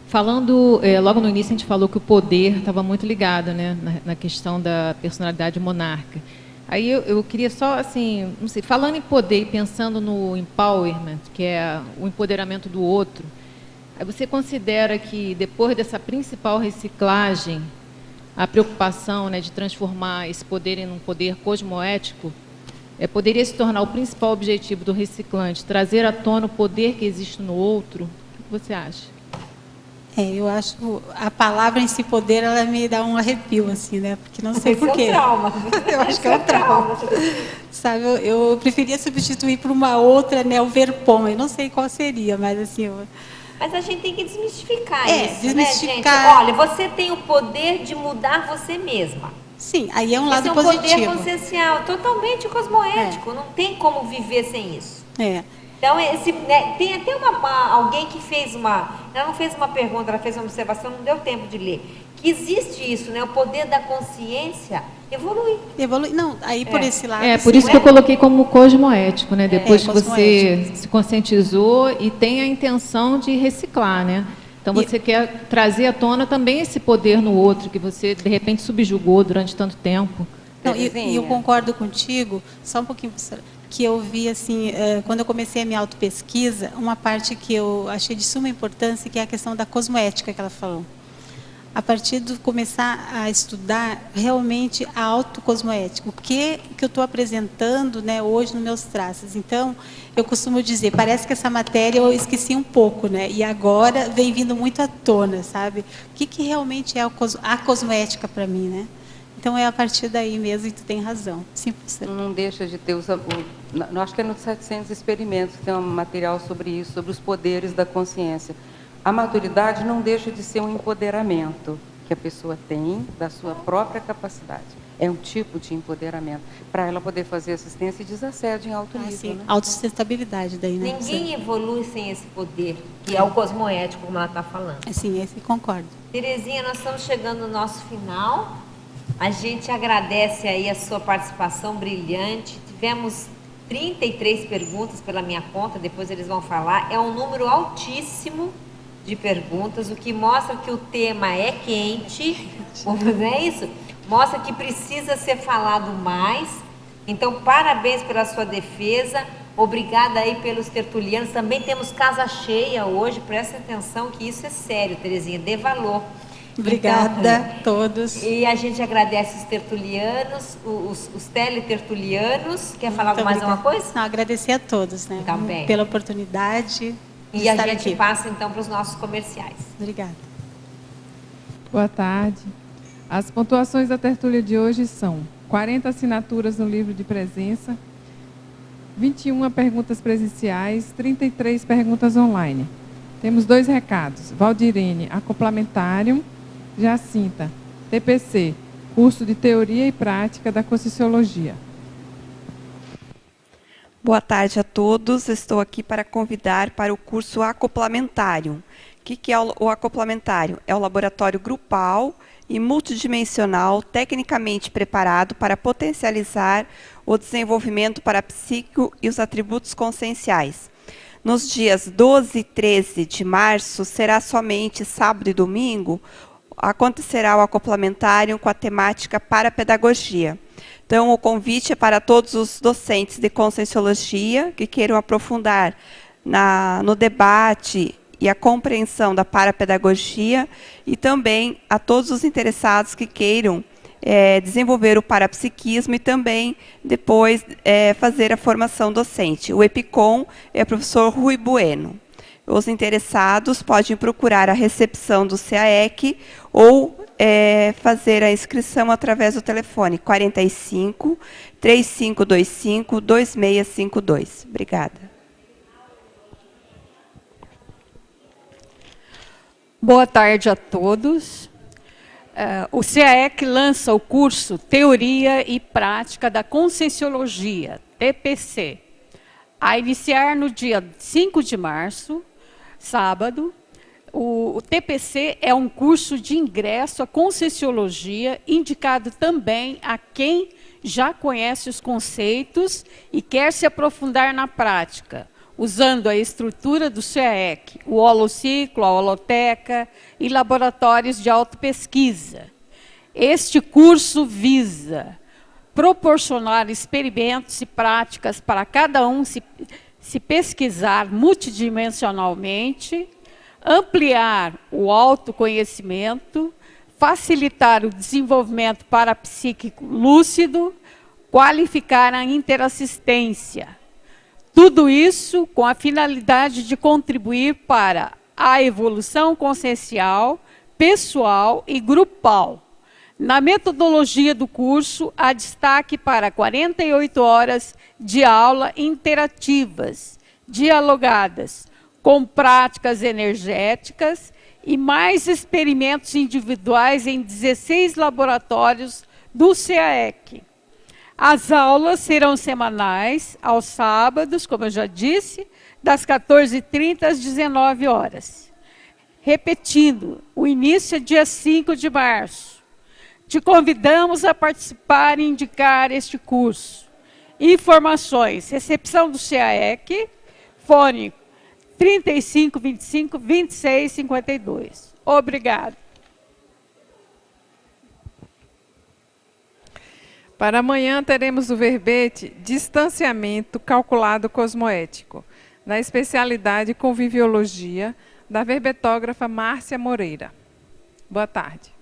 F: Falando, logo no início a gente falou que o poder estava muito ligado, né, na questão da personalidade monarca. Aí eu queria só, assim, não sei, falando em poder e pensando no empowerment, que é o empoderamento do outro, aí você considera que depois dessa principal reciclagem, a preocupação, né, de transformar esse poder em um poder cosmoético, poderia se tornar o principal objetivo do reciclante, trazer à tona o poder que existe no outro? O que você acha?
C: Eu acho a palavra em si, poder, ela me dá um arrepio, assim, né? Porque não sei porquê.
B: É um trauma.
C: Eu acho que é um trauma. Sabe, eu preferia substituir por uma outra, né? O verpom. Eu não sei qual seria, mas assim...
B: Mas a gente tem que desmistificar isso,
C: desmistificar.
B: né, gente? Olha, você tem o poder de mudar você mesma.
C: Sim, aí é um lado
B: positivo. Esse é um
C: positivo.
B: poder consciencial, totalmente cosmoético. Não tem como viver sem isso. Então, tem até alguém que fez ela não fez uma pergunta, ela fez uma observação, não deu tempo de ler, que existe isso, né? O poder da consciência evolui.
C: Não, aí por esse lado...
F: por isso que eu coloquei como cosmoético, né? Depois que você se conscientizou e tem a intenção de reciclar, né? Então você quer trazer à tona também esse poder no outro, que você, de repente, subjugou durante tanto tempo.
C: Não, e eu concordo contigo, só um pouquinho, professora, que eu vi, assim, quando eu comecei a minha autopesquisa, uma parte que eu achei de suma importância, que é a questão da cosmoética que ela falou. A partir de começar a estudar realmente a autocosmoética, o que eu estou apresentando, né, hoje nos meus traços. Então, eu costumo dizer, parece que essa matéria eu esqueci um pouco, né, e agora vem vindo muito à tona, sabe? O que realmente é a cosmoética para mim, né? Então, é a partir daí mesmo, e tu tem razão. Sim, professora.
O: Não deixa de ter acho que é nos 700 experimentos que tem um material sobre isso, sobre os poderes da consciência. A maturidade não deixa de ser um empoderamento que a pessoa tem da sua própria capacidade. É um tipo de empoderamento para ela poder fazer assistência e desassédio em alto nível.
C: Sim,
O: né?
C: autossustentabilidade daí, né?
B: Ninguém evolui sem esse poder, que é o cosmoético, como ela está falando.
C: Sim, esse concordo.
B: Terezinha, nós estamos chegando no nosso final. A gente agradece aí a sua participação brilhante. Tivemos 33 perguntas pela minha conta, depois eles vão falar. É um número altíssimo de perguntas, o que mostra que o tema é quente, não é isso? Mostra que precisa ser falado mais. Então, parabéns pela sua defesa. Obrigada aí pelos tertulianos. Também temos casa cheia hoje. Presta atenção que isso é sério, Terezinha. Dê valor.
C: Obrigada a todos.
B: E a gente agradece os tertulianos, os teletertulianos. Quer falar mais alguma coisa?
C: Não, agradecer a todos, né?
B: Tá bem.
C: Pela oportunidade.
B: E a gente passa então para os nossos comerciais.
C: Obrigada.
Q: Boa tarde. As pontuações da tertúlia de hoje são 40 assinaturas no livro de presença, 21 perguntas presenciais, 33 perguntas online. Temos 2 recados. Valdirene, acoplamentário. Jacinta, TPC, curso de Teoria e Prática da Conscienciologia.
R: Boa tarde a todos. Estou aqui para convidar para o curso Acoplamentário. O que é o Acoplamentário? É o laboratório grupal e multidimensional tecnicamente preparado para potencializar o desenvolvimento parapsíquico e os atributos conscienciais. Nos dias 12 e 13 de março, será somente sábado e domingo, acontecerá o acoplamentário com a temática Parapedagogia. Então, o convite é para todos os docentes de Conscienciologia que queiram aprofundar no debate e a compreensão da parapedagogia e também a todos os interessados que queiram desenvolver o parapsiquismo e também depois fazer a formação docente. O EPICOM é o professor Rui Bueno. Os interessados podem procurar a recepção do CAEC ou fazer a inscrição através do telefone 45 3525 2652. Obrigada.
K: Boa tarde a todos. O CAEC lança o curso Teoria e Prática da Conscienciologia, TPC, a iniciar no dia 5 de março, sábado. O TPC é um curso de ingresso à Conscienciologia, indicado também a quem já conhece os conceitos e quer se aprofundar na prática. usando a estrutura do CEEC, o holociclo, a holoteca e laboratórios de autopesquisa. Este curso visa proporcionar experimentos e práticas para cada um se pesquisar multidimensionalmente, ampliar o autoconhecimento, facilitar o desenvolvimento parapsíquico lúcido, qualificar a interassistência. Tudo isso com a finalidade de contribuir para a evolução consciencial, pessoal e grupal. Na metodologia do curso, há destaque para 48 horas de aula interativas, dialogadas, com práticas energéticas e mais experimentos individuais em 16 laboratórios do CAEC. As aulas serão semanais, aos sábados, como eu já disse, das 14h30 às 19 horas. Repetindo, o início é dia 5 de março. Te convidamos a participar e indicar este curso. Informações, recepção do CAEC, fone 3525 2652. Obrigado.
Q: Para amanhã teremos o verbete Distanciamento Calculado Cosmoético, na especialidade Conviviologia, da verbetógrafa Márcia Moreira. Boa tarde.